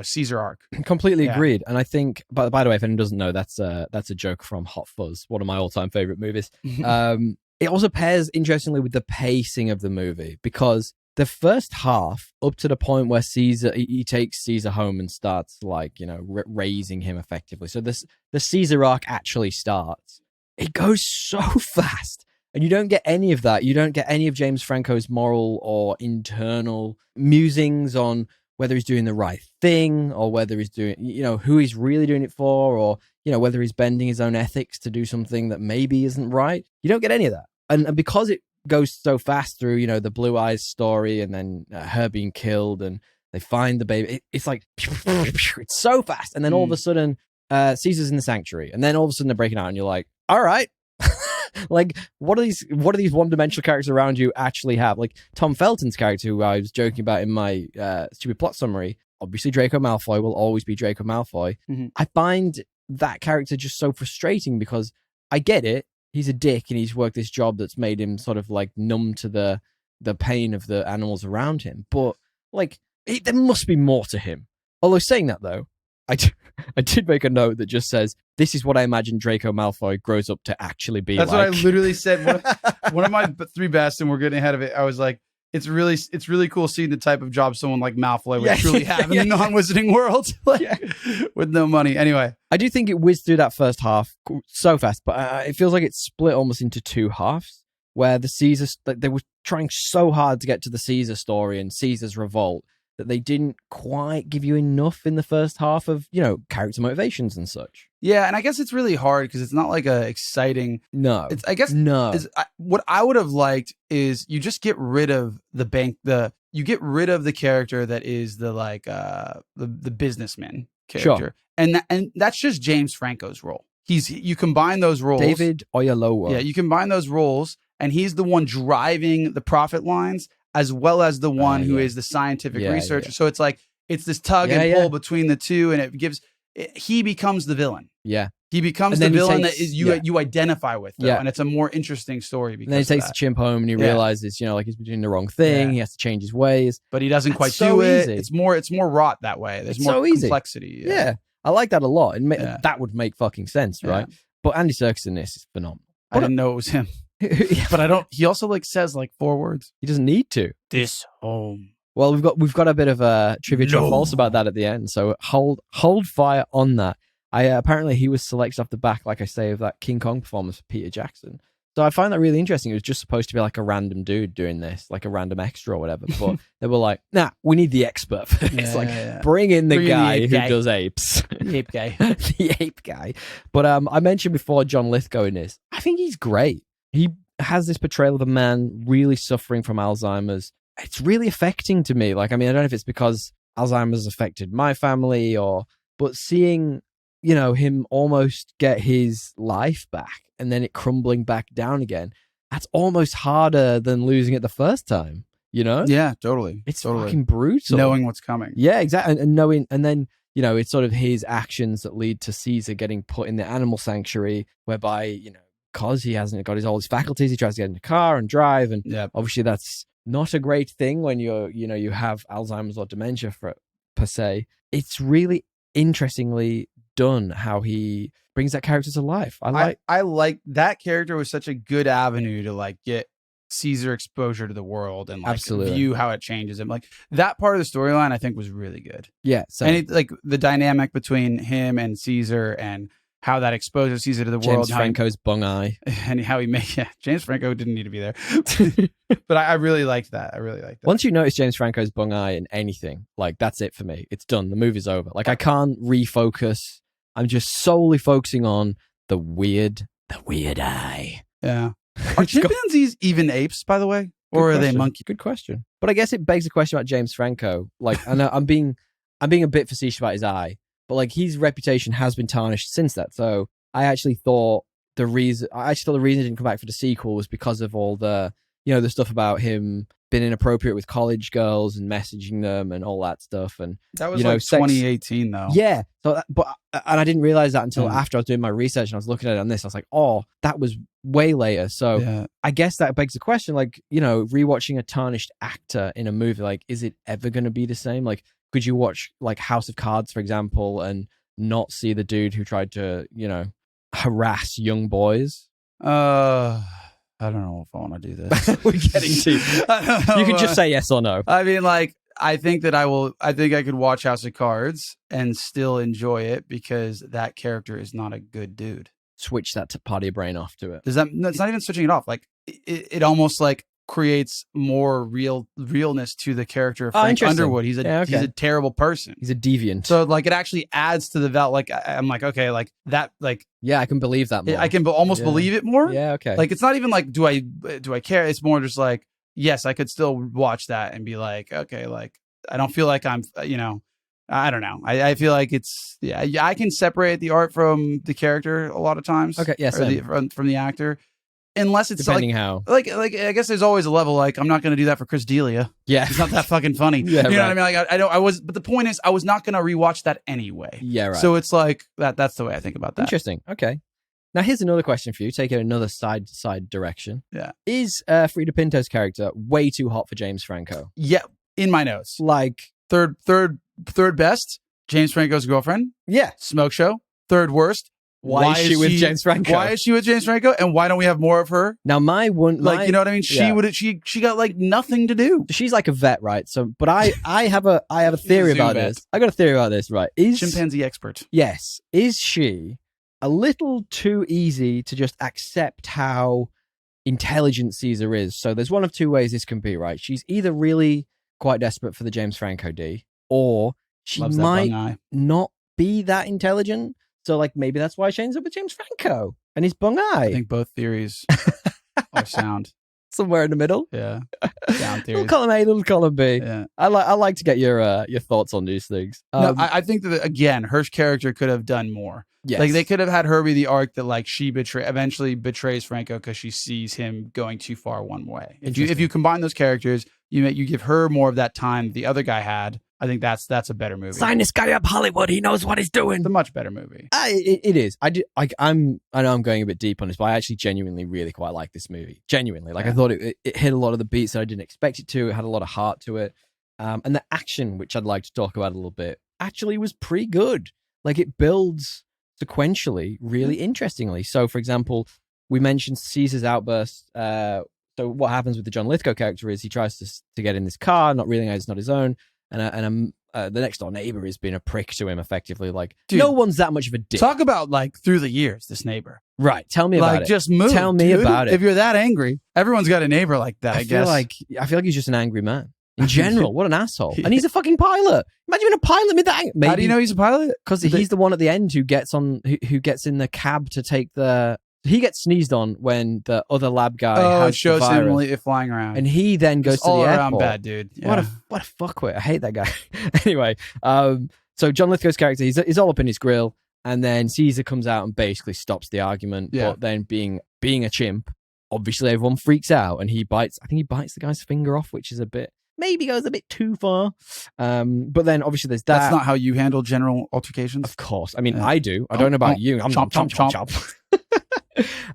Caesar arc. Completely agreed. And I think, by the way, if anyone doesn't know, that's a joke from Hot Fuzz, one of my all-time favorite movies. It also pairs interestingly with the pacing of the movie, because the first half, up to the point where he takes Caesar home and starts like, raising him effectively. So the Caesar arc actually starts. It goes so fast. And you don't get any of that. You don't get any of James Franco's moral or internal musings on whether he's doing the right thing or whether he's doing, who he's really doing it for, or, whether he's bending his own ethics to do something that maybe isn't right. You don't get any of that. And because it goes so fast through, the Blue Eyes story and then her being killed and they find the baby, it's like, it's so fast. And then all of a sudden, Caesar's in the sanctuary. And then all of a sudden they're breaking out and you're like, all right. Like, what do these one-dimensional characters around you actually have? Like Tom Felton's character, who I was joking about in my stupid plot summary, obviously Draco Malfoy will always be Draco Malfoy. I find that character just so frustrating because I get it. He's a dick and he's worked this job that's made him sort of like numb to the pain of the animals around him. But like, there must be more to him. Although saying that though, I did make a note that just says, this is what I imagine Draco Malfoy grows up to actually be. That's like. What I literally said. One of my three best, and we're getting ahead of it. I was like, it's really cool seeing the type of job someone like Malfoy would Yeah. truly have in the non-wizarding world, with no money. Anyway, I do think it whizzed through that first half so fast, but it feels like it's split almost into two halves, where the Caesar, they were trying so hard to get to the Caesar story and Caesar's revolt that they didn't quite give you enough in the first half of, character motivations and such. yeah, and I guess it's really hard because it's not like a exciting. No. No. What I would have liked is you just get rid of you get rid of the character that is the the businessman character, Sure. and that's just James Franco's role. You combine those roles, David Oyelowo. Yeah, you combine those roles, and he's the one driving the profit lines as well as the one who is the scientific researcher. So it's like it's this tug and pull between the two, and he becomes the villain. Yeah. He becomes the villain that is you identify with, though, and it's a more interesting story. Because and then he takes the chimp home and he realizes, he's been doing the wrong thing. Yeah. He has to change his ways, but he doesn't quite do it. It's more wrought that way. There's more complexity. Yeah, I like that a lot. That would make fucking sense, right? But Andy Serkis in this is phenomenal. I didn't know it was him, but I don't. He also says 4 words. He doesn't need to. This home. Well, we've got a bit of a trivia true or false about that at the end. So hold fire on that. Apparently he was selected off the back, like I say, of that King Kong performance for Peter Jackson. So I find that really interesting. It was just supposed to be like a random dude doing this, like a random extra or whatever. But they were like, nah, we need the expert for this. Bring in the guy who does apes. The ape guy. The ape guy. But I mentioned before John Lithgow in this. I think he's great. He has this portrayal of a man really suffering from Alzheimer's. It's really affecting to me. I don't know if it's because Alzheimer's affected my family but seeing, him almost get his life back and then it crumbling back down again, that's almost harder than losing it the first time, Yeah, totally. It's totally. fucking brutal. Knowing what's coming. Yeah, exactly. And knowing, and then, it's sort of his actions that lead to Caesar getting put in the animal sanctuary, whereby, because he hasn't got all his faculties, he tries to get in the car and drive. And obviously that's not a great thing when you have Alzheimer's or dementia per se. It's really interestingly done how he brings that character to life. I like that character was such a good avenue to get Caesar exposure to the world and absolutely view how it changes him. That part of the storyline I think was really good. Yeah. So, and the dynamic between him and Caesar and how that exposes Caesar to the world. James Franco's bung eye. And how he James Franco didn't need to be there. But I really liked that. Once you notice James Franco's bung eye in anything, that's it for me. It's done. The movie's over. I can't refocus. I'm just solely focusing on the weird eye. Yeah. Are chimpanzees even apes, by the way? Or are they monkeys? Good question. But I guess it begs the question about James Franco. I know I'm being a bit facetious about his eye, but his reputation has been tarnished since that. So I actually thought the reason he didn't come back for the sequel was because of all the the stuff about him being inappropriate with college girls and messaging them and all that stuff. And that was 2018 though. Yeah. So, and I didn't realize that until after I was doing my research and I was looking at it on this. I was like, oh, that was way later. So I guess that begs the question, rewatching a tarnished actor in a movie, is it ever going to be the same? Could you watch House of Cards, for example, and not see the dude who tried to, harass young boys? I don't know if I want to do this. We're getting to. You can just say yes or no. I mean, I think that I think I could watch House of Cards and still enjoy it because that character is not a good dude. Switch that to part of your brain off to it. No, it's not even switching it off. It almost creates more realness to the character of Frank Underwood. He's a terrible person. He's a deviant. So it actually adds to the value. I'm okay, that yeah, I can believe that more. I can almost believe it more. Yeah, okay. It's not even do I care? It's more just yes, I could still watch that and be okay, I don't feel like I'm I don't know. I feel like it's I can separate the art from the character a lot of times. Okay, yes, from the actor. Unless it's depending how I guess there's always a level I'm not going to do that for Chris D'Elia. Yeah, he's not that fucking funny. Yeah, you know what I mean? I was, but the point is I was not going to rewatch that anyway. Yeah, right. So it's that's the way I think about that. Interesting. Okay. Now here's another question for you. Take it another side direction. Yeah. Is Frida Pinto's character way too hot for James Franco? Yeah, in my notes. Third best, James Franco's girlfriend. Yeah. Smoke Show. Third worst, Why is she with James Franco? Why is she with James Franco? And why don't we have more of her? Now, you know what I mean? She got like nothing to do. She's like a vet, right? So, but I have a theory about this. I got a theory about this, right? Chimpanzee expert. Yes. Is she a little too easy to just accept how intelligent Caesar is? So there's one of two ways this can be, right? She's either really quite desperate for the James Franco D, or she might not be that intelligent. So, like, maybe that's why she ends up with James Franco and his bung eye. I think both theories are sound. Somewhere in the middle. Yeah. Sound theories. Little column A, little column B. Yeah. I like to get your thoughts on these things. No, I think that, again, her character could have done more. Yes. Like, they could have had her be the arc that, like, she eventually betrays Franco because she sees him going too far one way. If you combine those characters, you give her more of that time the other guy had. I think that's a better movie. Sign this guy up, Hollywood. He knows what he's doing. It's a much better movie. It is. I know I'm going a bit deep on this, but I actually genuinely really quite like this movie. Genuinely. Like, I thought it hit a lot of the beats that I didn't expect it to. It had a lot of heart to it. And the action, which I'd like to talk about a little bit, actually was pretty good. Like, it builds sequentially really interestingly. So, for example, we mentioned Caesar's outburst. So what happens with the John Lithgow character is he tries to get in this car, not realizing it's not his own. And the next door neighbor is being a prick to him, effectively. Like, dude, no one's that much of a dick. Talk about, like, through the years, this neighbor. Right. Tell me about it. Just move. Tell me about it. If you're that angry, everyone's got a neighbor like that, I guess. I feel like he's just an angry man. In general, what an asshole. And he's a fucking pilot. Imagine being a pilot with that. How do you know he's a pilot? Because he's the one at the end who gets in the cab to take he gets sneezed on when the other lab guy has shows the virus. him flying around. And he then goes to the airport. All around bad dude. Yeah. What a fuckwit. I hate that guy. Anyway, so John Lithgow's character, he's all up in his grill, and then Caesar comes out and basically stops the argument. Yeah. But then being a chimp, obviously everyone freaks out, and he bites the guy's finger off, which is maybe goes a bit too far. But then obviously there's that. That's not how you handle general altercations? Of course. I mean, I do. I don't know about you. I'm chomp.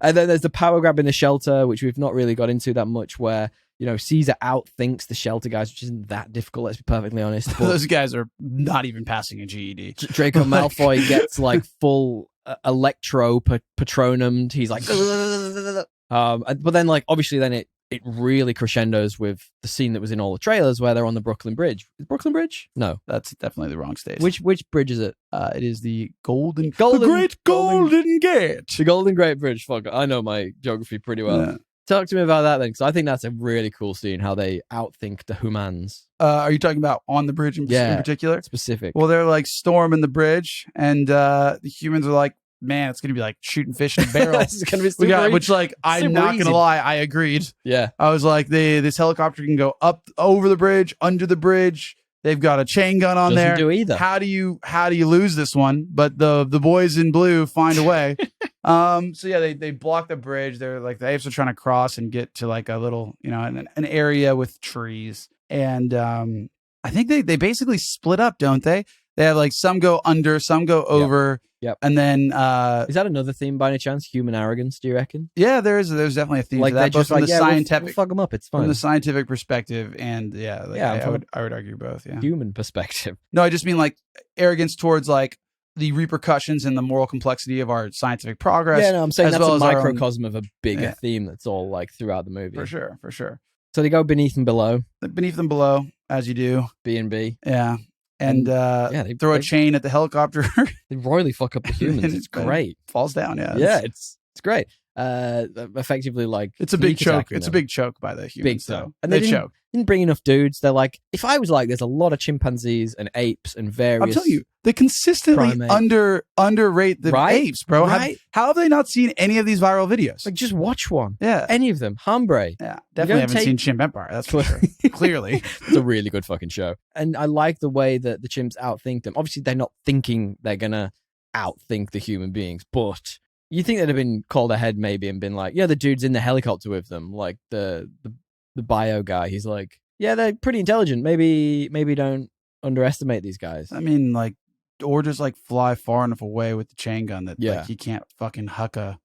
And then there's the power grab in the shelter, which we've not really got into that much, where, you know, Caesar outthinks the shelter guys, which isn't that difficult, let's be perfectly honest. But those guys are not even passing a GED. Draco Malfoy gets like full electro patronum. He's like, but then, like, obviously then it really crescendos with the scene that was in all the trailers where they're on the Brooklyn Bridge. Is Brooklyn Bridge? No. That's definitely the wrong state. Which bridge is it? It is the Golden Gate. The Golden Gate Bridge. Fuck, I know my geography pretty well. Yeah. Talk to me about that then, because I think that's a really cool scene, how they outthink the humans. Are you talking about on the bridge in particular? Specific. Well, they're like storming the bridge, and the humans are like, man, it's going to be like shooting fish in a barrel. This is going to be super easy. Which, like, I'm not going to lie, I agreed. Yeah. I was like, this helicopter can go up over the bridge, under the bridge. They've got a chain gun on there. Doesn't do either. How do you lose this one? But the boys in blue find a way. So yeah, they block the bridge. They're like, the apes are trying to cross and get to like a little, you know, an area with trees. And I think they basically split up, don't they? They have like some go under, some go over. Yep. And then is that another theme by any chance? Human arrogance, do you reckon? Yeah, there's definitely a theme to that. Both from the scientific, we'll fuck them up. It's fine. From the scientific perspective, and I would argue both. Yeah, human perspective. No, I just mean like arrogance towards like the repercussions and the moral complexity of our scientific progress. Yeah, no, I'm saying that's a microcosm of a bigger theme that's all like throughout the movie. For sure. So they go beneath and below. Beneath and below, as you do. B&B. Yeah. And they throw a chain at the helicopter. They royally fuck up the humans. It's great. Falls down, yeah. Yeah, it's great. Effectively, like, it's a big choke. It's a big choke by the humans. So. And they didn't bring enough dudes. They're like, if I was like, there's a lot of chimpanzees and apes and various. I'm telling you, they consistently underrate the apes, bro. Right? How have they not seen any of these viral videos? Like, just watch one. Yeah, any of them. Hombre. Yeah, definitely haven't seen Chimp Empire. That's for sure. Clearly, it's a really good fucking show. And I like the way that the chimps outthink them. Obviously, they're not thinking they're gonna outthink the human beings, but you think they'd have been called ahead maybe and been like, yeah, the dude's in the helicopter with them, like the bio guy. He's like, yeah, they're pretty intelligent. Maybe don't underestimate these guys. I mean, like, or just like fly far enough away with the chain gun that like he can't fucking huck a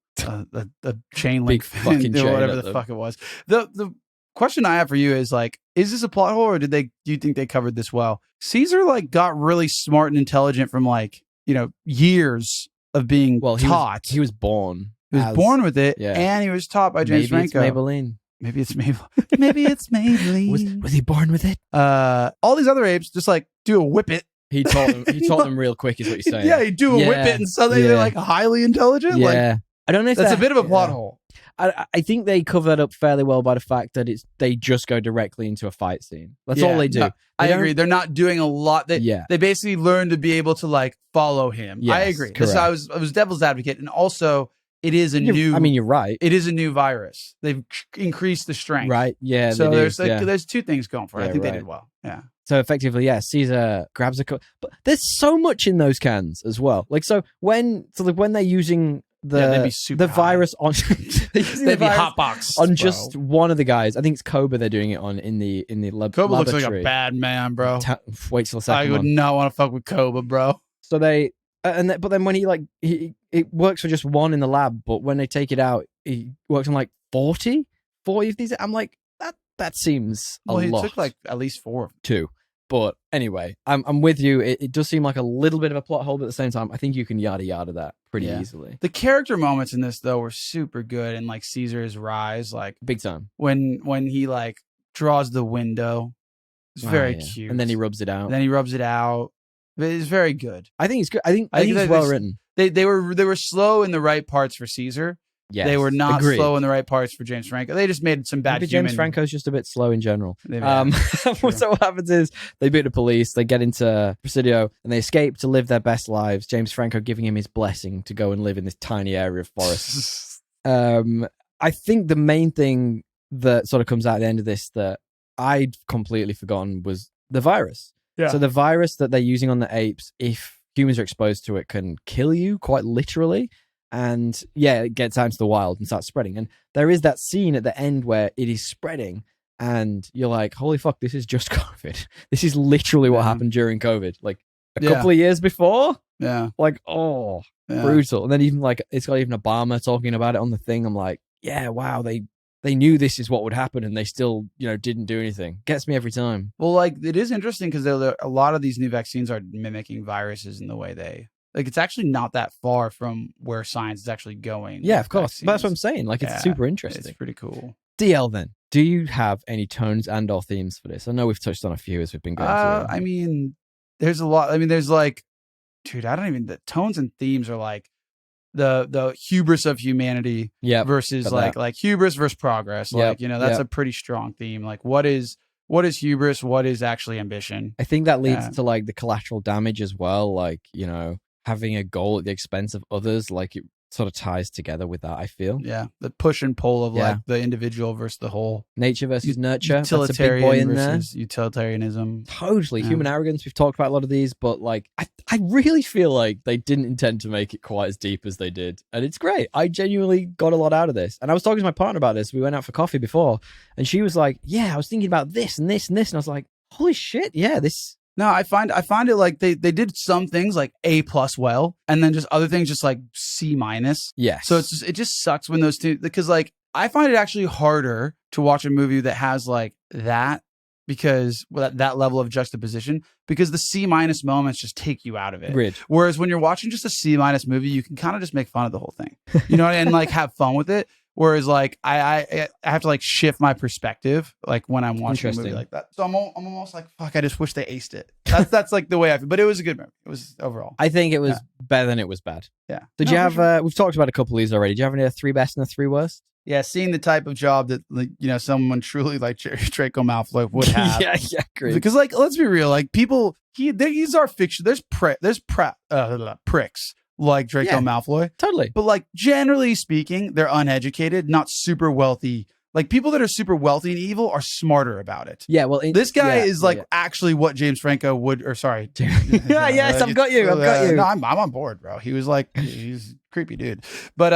chain link fucking or whatever the fuck it was. The question I have for you is like, is this a plot hole, or do you think they covered this well? Caesar like got really smart and intelligent from like, you know, years of being He taught. he was born. He was born with it, yeah. and he was taught by James Franco. Maybe it's Maybelline. Maybe it's Maybelline. Was he born with it? All these other apes just like do a whip it. He taught them. He taught them real quick, is what you're saying. Yeah, he'd do a whip it, and suddenly they're like highly intelligent. Yeah, Like, I don't know if that's a bit of a plot hole. I think they cover that up fairly well by the fact that they just go directly into a fight scene. That's all they do. No, I agree. They're not doing a lot. They basically learn to be able to like follow him. Yes, I agree. correct. So I was devil's advocate, and also it is new. I mean, you're right. It is a new virus. They've increased the strength. Right. Yeah. So there's two things going for it. I think they did well. Yeah. So effectively, Caesar grabs a cup, but there's so much in those cans as well. Like when they're using the virus on they'd be hotbox on just one of the guys. I think it's Koba they're doing it on in the laboratory. Koba looks like a bad man, bro. Wait till the second one. I would not want to fuck with Koba, bro. So they but then when it works for just one in the lab, but when they take it out, he works on like 40 of these. I'm like, that seems a lot. Well, he took like at least 4. 2. But anyway, I'm with you. It does seem like a little bit of a plot hole, but at the same time, I think you can yada that pretty easily. The character moments in this though were super good, and like Caesar's rise, like big time. When he like draws the window, it's very cute, and then he rubs it out. It's very good. I think it's good. I think it's well written. They were slow in the right parts for Caesar. Yes, they were not slow in the right parts for James Franco. They just made some bad. Maybe James Franco's just a bit slow in general. So what happens is they beat the police, they get into Presidio, and they escape to live their best lives. James Franco giving him his blessing to go and live in this tiny area of forest. I think the main thing that sort of comes out at the end of this that I'd completely forgotten was the virus. Yeah. So the virus that they're using on the apes, if humans are exposed to it, can kill you quite literally. And it gets out into the wild and starts spreading. And there is that scene at the end where it is spreading and you're like, holy fuck, this is just COVID. This is literally what happened during COVID. Like a couple of years before. Yeah. Like, brutal. And then even like, it's got even Obama talking about it on the thing. I'm like, yeah, wow. They knew this is what would happen and they still, didn't do anything. Gets me every time. Well, like it is interesting because a lot of these new vaccines are mimicking viruses in the way they... Like, it's actually not that far from where science is actually going. Yeah, of course. That's what I'm saying. Like, it's super interesting. It's pretty cool. DL, then. Do you have any tones and or themes for this? I know we've touched on a few as we've been going through. I mean, there's a lot. I mean, there's like, dude, the tones and themes are like the hubris of humanity versus like hubris versus progress. Like, that's a pretty strong theme. Like, what is hubris? What is actually ambition? I think that leads to like the collateral damage as well. Like, having a goal at the expense of others, like it sort of ties together with that, I feel. Yeah, the push and pull of like the individual versus the whole. Nature versus nurture. Utilitarian That's a big boy in versus there. Utilitarianism. Totally. Yeah. Human arrogance, we've talked about a lot of these, but like I really feel like they didn't intend to make it quite as deep as they did. And it's great. I genuinely got a lot out of this. And I was talking to my partner about this. We went out for coffee before, and she was like, yeah, I was thinking about this and this and this. And I was like, holy shit, yeah, this... No, I find it like they did some things like A+ well, and then just other things just like C-. Yes. So it just sucks when those two, because like I find it actually harder to watch a movie that has like that, because that level of juxtaposition, because the C- moments just take you out of it. Rid. Whereas when you're watching just a C- movie, you can kind of just make fun of the whole thing, and like have fun with it. Whereas like I have to like shift my perspective like when I'm watching a movie like that. So I'm almost like, fuck, I just wish they aced it. That's like the way I feel. But it was a good movie. It was overall. I think it was better than it was bad. Yeah. Did you have we've talked about a couple of these already. Do you have any 3 best and 3 worst? Yeah, seeing the type of job that like, someone truly like Draco Malfoy would have. yeah, great. Because like, let's be real, like people these are fiction. There's pricks like Draco Malfoy. Totally. But like generally speaking, they're uneducated, not super wealthy. Like people that are super wealthy and evil are smarter about it. Yeah, well, this guy is like actually what James Franco would, or sorry. yes, I've got you. No, I'm on board, bro. He was like, he's a creepy dude. But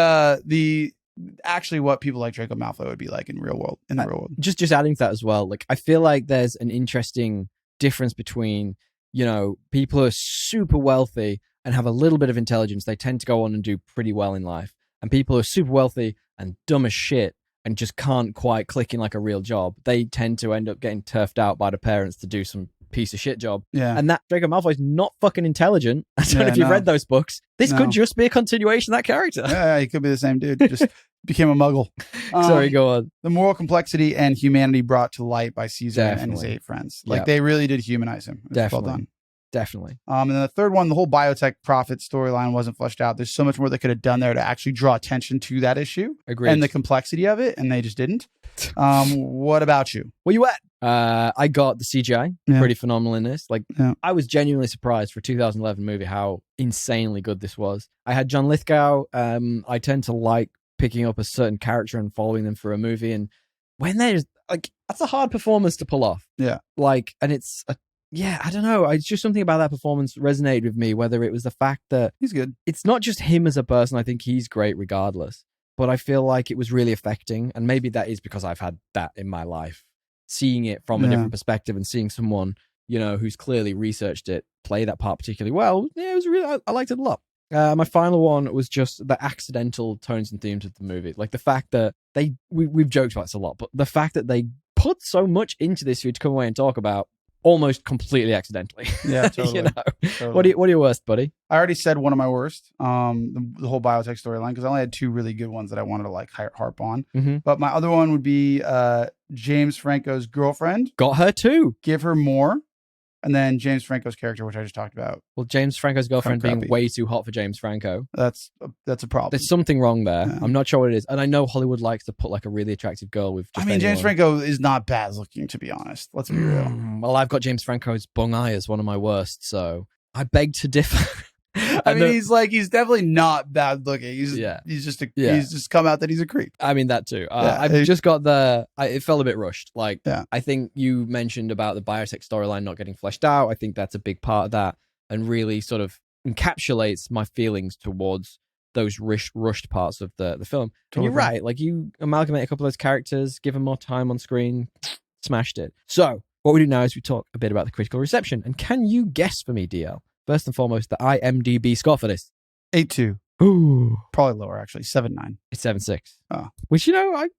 actually what people like Draco Malfoy would be like in the real world. Just adding to that as well. Like I feel like there's an interesting difference between, people who are super wealthy and have a little bit of intelligence. They tend to go on and do pretty well in life. And people who are super wealthy and dumb as shit and just can't quite click in like a real job, they tend to end up getting turfed out by the parents to do some piece of shit job. Yeah. And that Draco Malfoy's not fucking intelligent. I don't know if you've read those books. This could just be a continuation of that character. Yeah, he could be the same dude. Just became a muggle. Sorry, go on. The moral complexity and humanity brought to light by Caesar and his 8 friends. Like, they really did humanize him. It was well done. Definitely. And then the third one, the whole biotech profit storyline wasn't fleshed out. There's so much more they could have done there to actually draw attention to that issue. Agreed. And the complexity of it, and they just didn't. What about you? Where you at? I got the CGI pretty phenomenal in this. Like, I was genuinely surprised for a 2011 movie how insanely good this was. I had John Lithgow. I tend to like picking up a certain character and following them for a movie, and when there's like, that's a hard performance to pull off. Yeah. Like, and it's I don't know. It's just something about that performance resonated with me, whether it was the fact that he's good. It's not just him as a person. I think he's great regardless. But I feel like it was really affecting. And maybe that is because I've had that in my life. Seeing it from a different perspective and seeing someone, you know, who's clearly researched it, play that part particularly well. Yeah, it was really, I liked it a lot. My final one was just the accidental tones and themes of the movie. Like the fact that we've joked about this a lot, but the fact that they put so much into this for you to come away and talk about almost completely accidentally. Yeah, totally. You know? Totally. What are your worst, buddy? I already said one of my worst, the whole biotech storyline, because I only had 2 really good ones that I wanted to like harp on. Mm-hmm. But my other one would be James Franco's girlfriend. Got her too. Give her more. And then James Franco's character, which I just talked about. Well, James Franco's girlfriend being way too hot for James Franco. That's a problem. There's something wrong there. Yeah. I'm not sure what it is. And I know Hollywood likes to put like a really attractive girl with just James Franco is not bad looking, to be honest. Let's be real. Well, I've got James Franco's bung eye as one of my worst, so I beg to differ. He's definitely not bad looking. He's just come out that he's a creep. I mean, that too. I've just got it felt a bit rushed. Like, I think you mentioned about the biotech storyline not getting fleshed out. I think that's a big part of that and really sort of encapsulates my feelings towards those rushed parts of the film. Totally. And you're right. Like, you amalgamate a couple of those characters, give them more time on screen, smashed it. So what we do now is we talk a bit about the critical reception. And can you guess for me, DL? First and foremost, the IMDb score for this. 8.2. Ooh. Probably lower, actually. 7.9. It's 7.6. Oh. Which, you know, I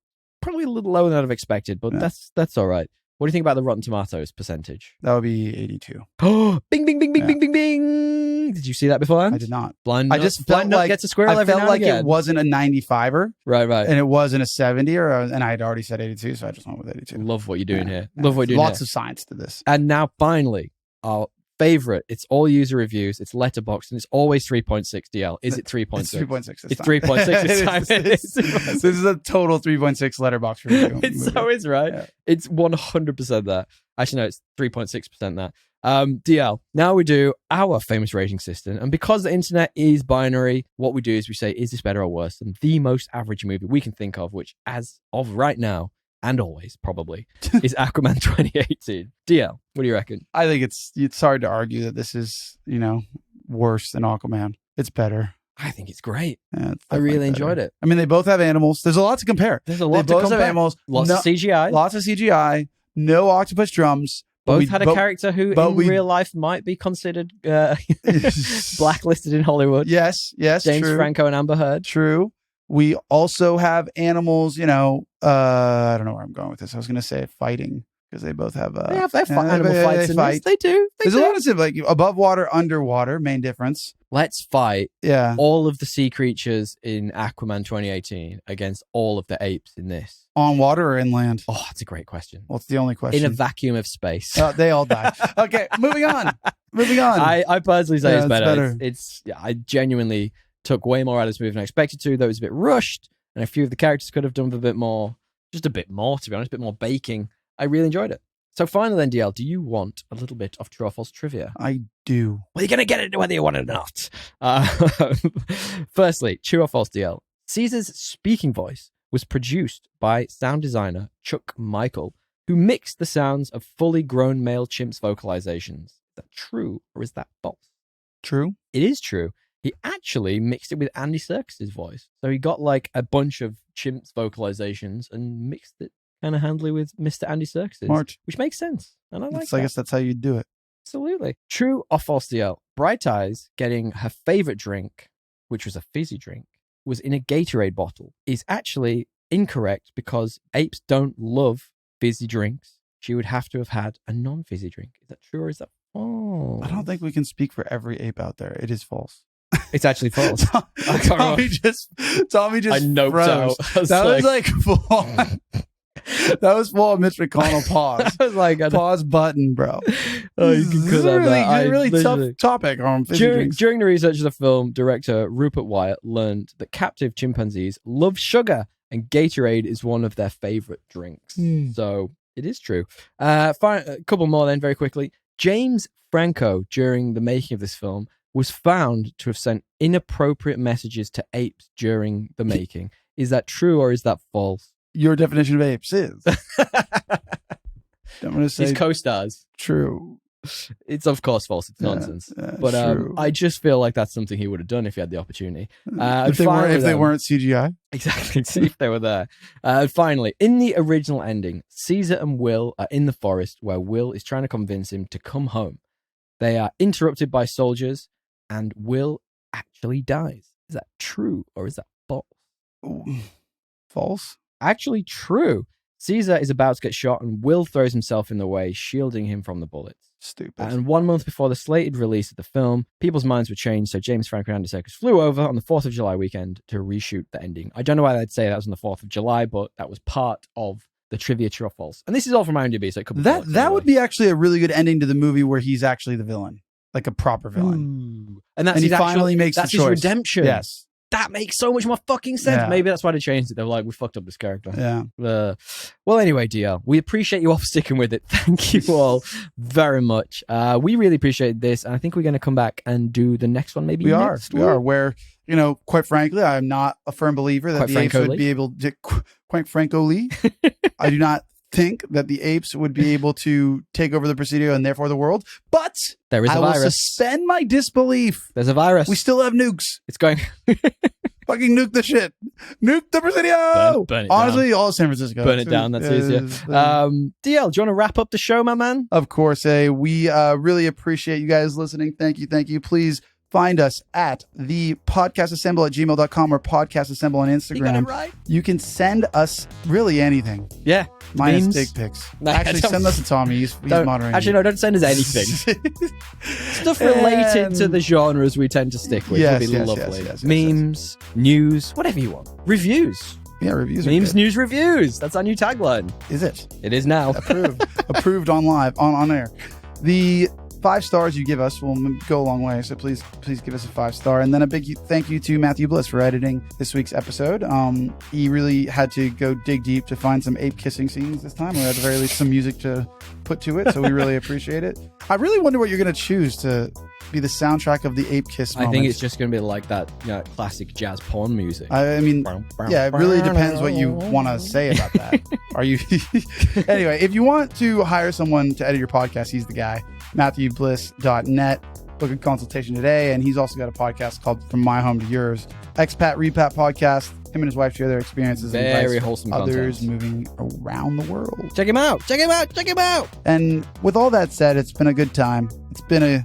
probably a little lower than I'd have expected, but that's all right. What do you think about the Rotten Tomatoes percentage? That would be 82. Oh, bing, bing, bing, bing, bing, bing, bing. Did you see that beforehand? I did not. Blind Nut gets a squirrel every now and again. It wasn't a 95er. Right. And it wasn't a 70 and I had already said 82, so I just went with 82. Love what you're doing here. Love what you're doing Lots of science to this. And now, finally, our favorite. It's all user reviews. It's Letterboxd, and it's always 3.6 DL. Is it 3.6? It's 3.6. It's 3.6 this time. This is a total 3.6 Letterboxd review. It so is, right? Yeah. It's 100% that. Actually, no, it's 3.6% that. DL, now we do our famous rating system. And because the internet is binary, what we do is we say, is this better or worse than the most average movie we can think of, which as of right now, and always probably, is Aquaman 2018. DL, what do you reckon? I think it's hard to argue that this is, worse than Aquaman. It's better. I think it's great. Yeah, I really enjoyed it. I mean, they both have animals. There's a lot to compare. There's a lot to compare. Have animals. Lots of CGI. No octopus drums. Both had a character who in real life might be considered blacklisted in Hollywood. Yes, James Franco and Amber Heard. True. We also have animals, I don't know where I'm going with this. I was going to say fighting because they both have animal fights in this. They do. There's a lot of stuff like above water, underwater, main difference. Let's fight all of the sea creatures in Aquaman 2018 against all of the apes in this. On water or inland? Oh, that's a great question. Well, it's the only question. In a vacuum of space. They all die. Okay, moving on. I personally say it's better. I genuinely took way more out of this movie than I expected to. Though it was a bit rushed, and a few of the characters could have done with a bit more, to be honest, a bit more baking. I really enjoyed it. So finally then, DL, do you want a little bit of true or false trivia? I do. Well, you're going to get it whether you want it or not. Firstly, true or false, DL? Caesar's speaking voice was produced by sound designer Chuck Michael, who mixed the sounds of fully grown male chimps' vocalizations. Is that true or is that false? True. It is true. He actually mixed it with Andy Serkis' voice. So he got like a bunch of chimps' vocalizations and mixed it kind of handily with Mr. Andy Serkis. Smart. Which makes sense. And I like that. I guess that's how you do it. Absolutely. True or false, DL? Bright Eyes getting her favorite drink, which was a fizzy drink, was in a Gatorade bottle, is actually incorrect because apes don't love fizzy drinks. she would have to have had a non-fizzy drink. Is that true or is that false? I don't think we can speak for every ape out there. It is false. It's actually false. Tommy just I noped froze. out. That was like full on. That was full on Mitch McConnell pause. I was like, pause button, bro. Oh, you can cut that. Really tough topic on fizzy drinks. During the research of the film, director Rupert Wyatt learned that captive chimpanzees love sugar and Gatorade is one of their favorite drinks. So it is true. A couple more then very quickly. James Franco, during the making of this film, was found to have sent inappropriate messages to apes during the making. Is that true or is that false? Your definition of apes is. I'm going to say his co-stars. True. It's of course false. It's nonsense. But I just feel like that's something he would have done if he had the opportunity. If they weren't CGI. Exactly. See if they were there. Finally, in the original ending, Caesar and Will are in the forest where Will is trying to convince him to come home. They are interrupted by soldiers and Will actually dies. Is that true or is that false? False? Actually true. Caesar is about to get shot and Will throws himself in the way, shielding him from the bullets. Stupid. And 1 month before the slated release of the film, people's minds were changed, so James Franco and Andy Serkis flew over on the 4th of July weekend to reshoot the ending. I don't know why they'd say that was on the 4th of July, but that was part of the trivia, true or false. And this is all from IMDb, so it could be false, that would be actually a really good ending to the movie where he's actually the villain. Like a proper villain. Ooh. And he finally makes that's his redemption. Yes. That makes so much more fucking sense. Yeah. Maybe that's why they changed it. They were like, we fucked up this character. Yeah. Well, anyway, DL, we appreciate you all for sticking with it. Thank you all very much. We really appreciate this. And I think we're going to come back and do the next one maybe We are. Where, quite frankly, I'm not a firm believer that the apes would be able to, quite frankly, I do not think that the apes would be able to take over the Presidio and therefore the world, but there is a virus. I will suspend my disbelief. There's a virus. We still have nukes. It's going fucking nuke the shit. Nuke the Presidio. Burn it Honestly, all of San Francisco. Burn it down. That's easier. DL, do you want to wrap up the show, my man? Of course. We really appreciate you guys listening. Thank you. Please find us at thepodcastassemble@gmail.com or podcastassemble on Instagram. You got it right. You can send us really anything. Yeah. Minus dick pics. Actually, send us to Tommy. He's moderating. Actually, no, don't send us anything. Stuff related to the genres we tend to stick with would be lovely. Yes, Memes, news, whatever you want. Reviews. Yeah, reviews. Memes, news, reviews. That's our new tagline. Is it? It is now. Approved on live, on air. The 5 stars you give us will go a long way, so please give us a 5-star. And then a big thank you to Matthew Bliss for editing this week's episode. He really had to go dig deep to find some ape kissing scenes this time, or at the very least some music to put to it, so we really appreciate it. I really wonder what you're going to choose to be the soundtrack of the ape kiss moment. I think it's just going to be like that classic jazz porn music. I mean, yeah, it really depends what you want to say about that. Are you Anyway, if you want to hire someone to edit your podcast, he's the guy. MatthewBliss.net. Book a consultation today, and he's also got a podcast called From My Home to Yours. Expat Repat podcast. Him and his wife share their experiences and very advice wholesome for others content. moving around the world. Check him out. And with all that said, it's been a good time. It's been a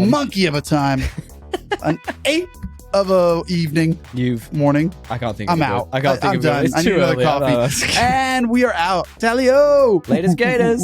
monkey of a time. An ape of a evening. Morning. I can't think. I'm of out. I can't think I'm of done. it. It's I too need another early. coffee. And we are out. Tally-o. Latest gators.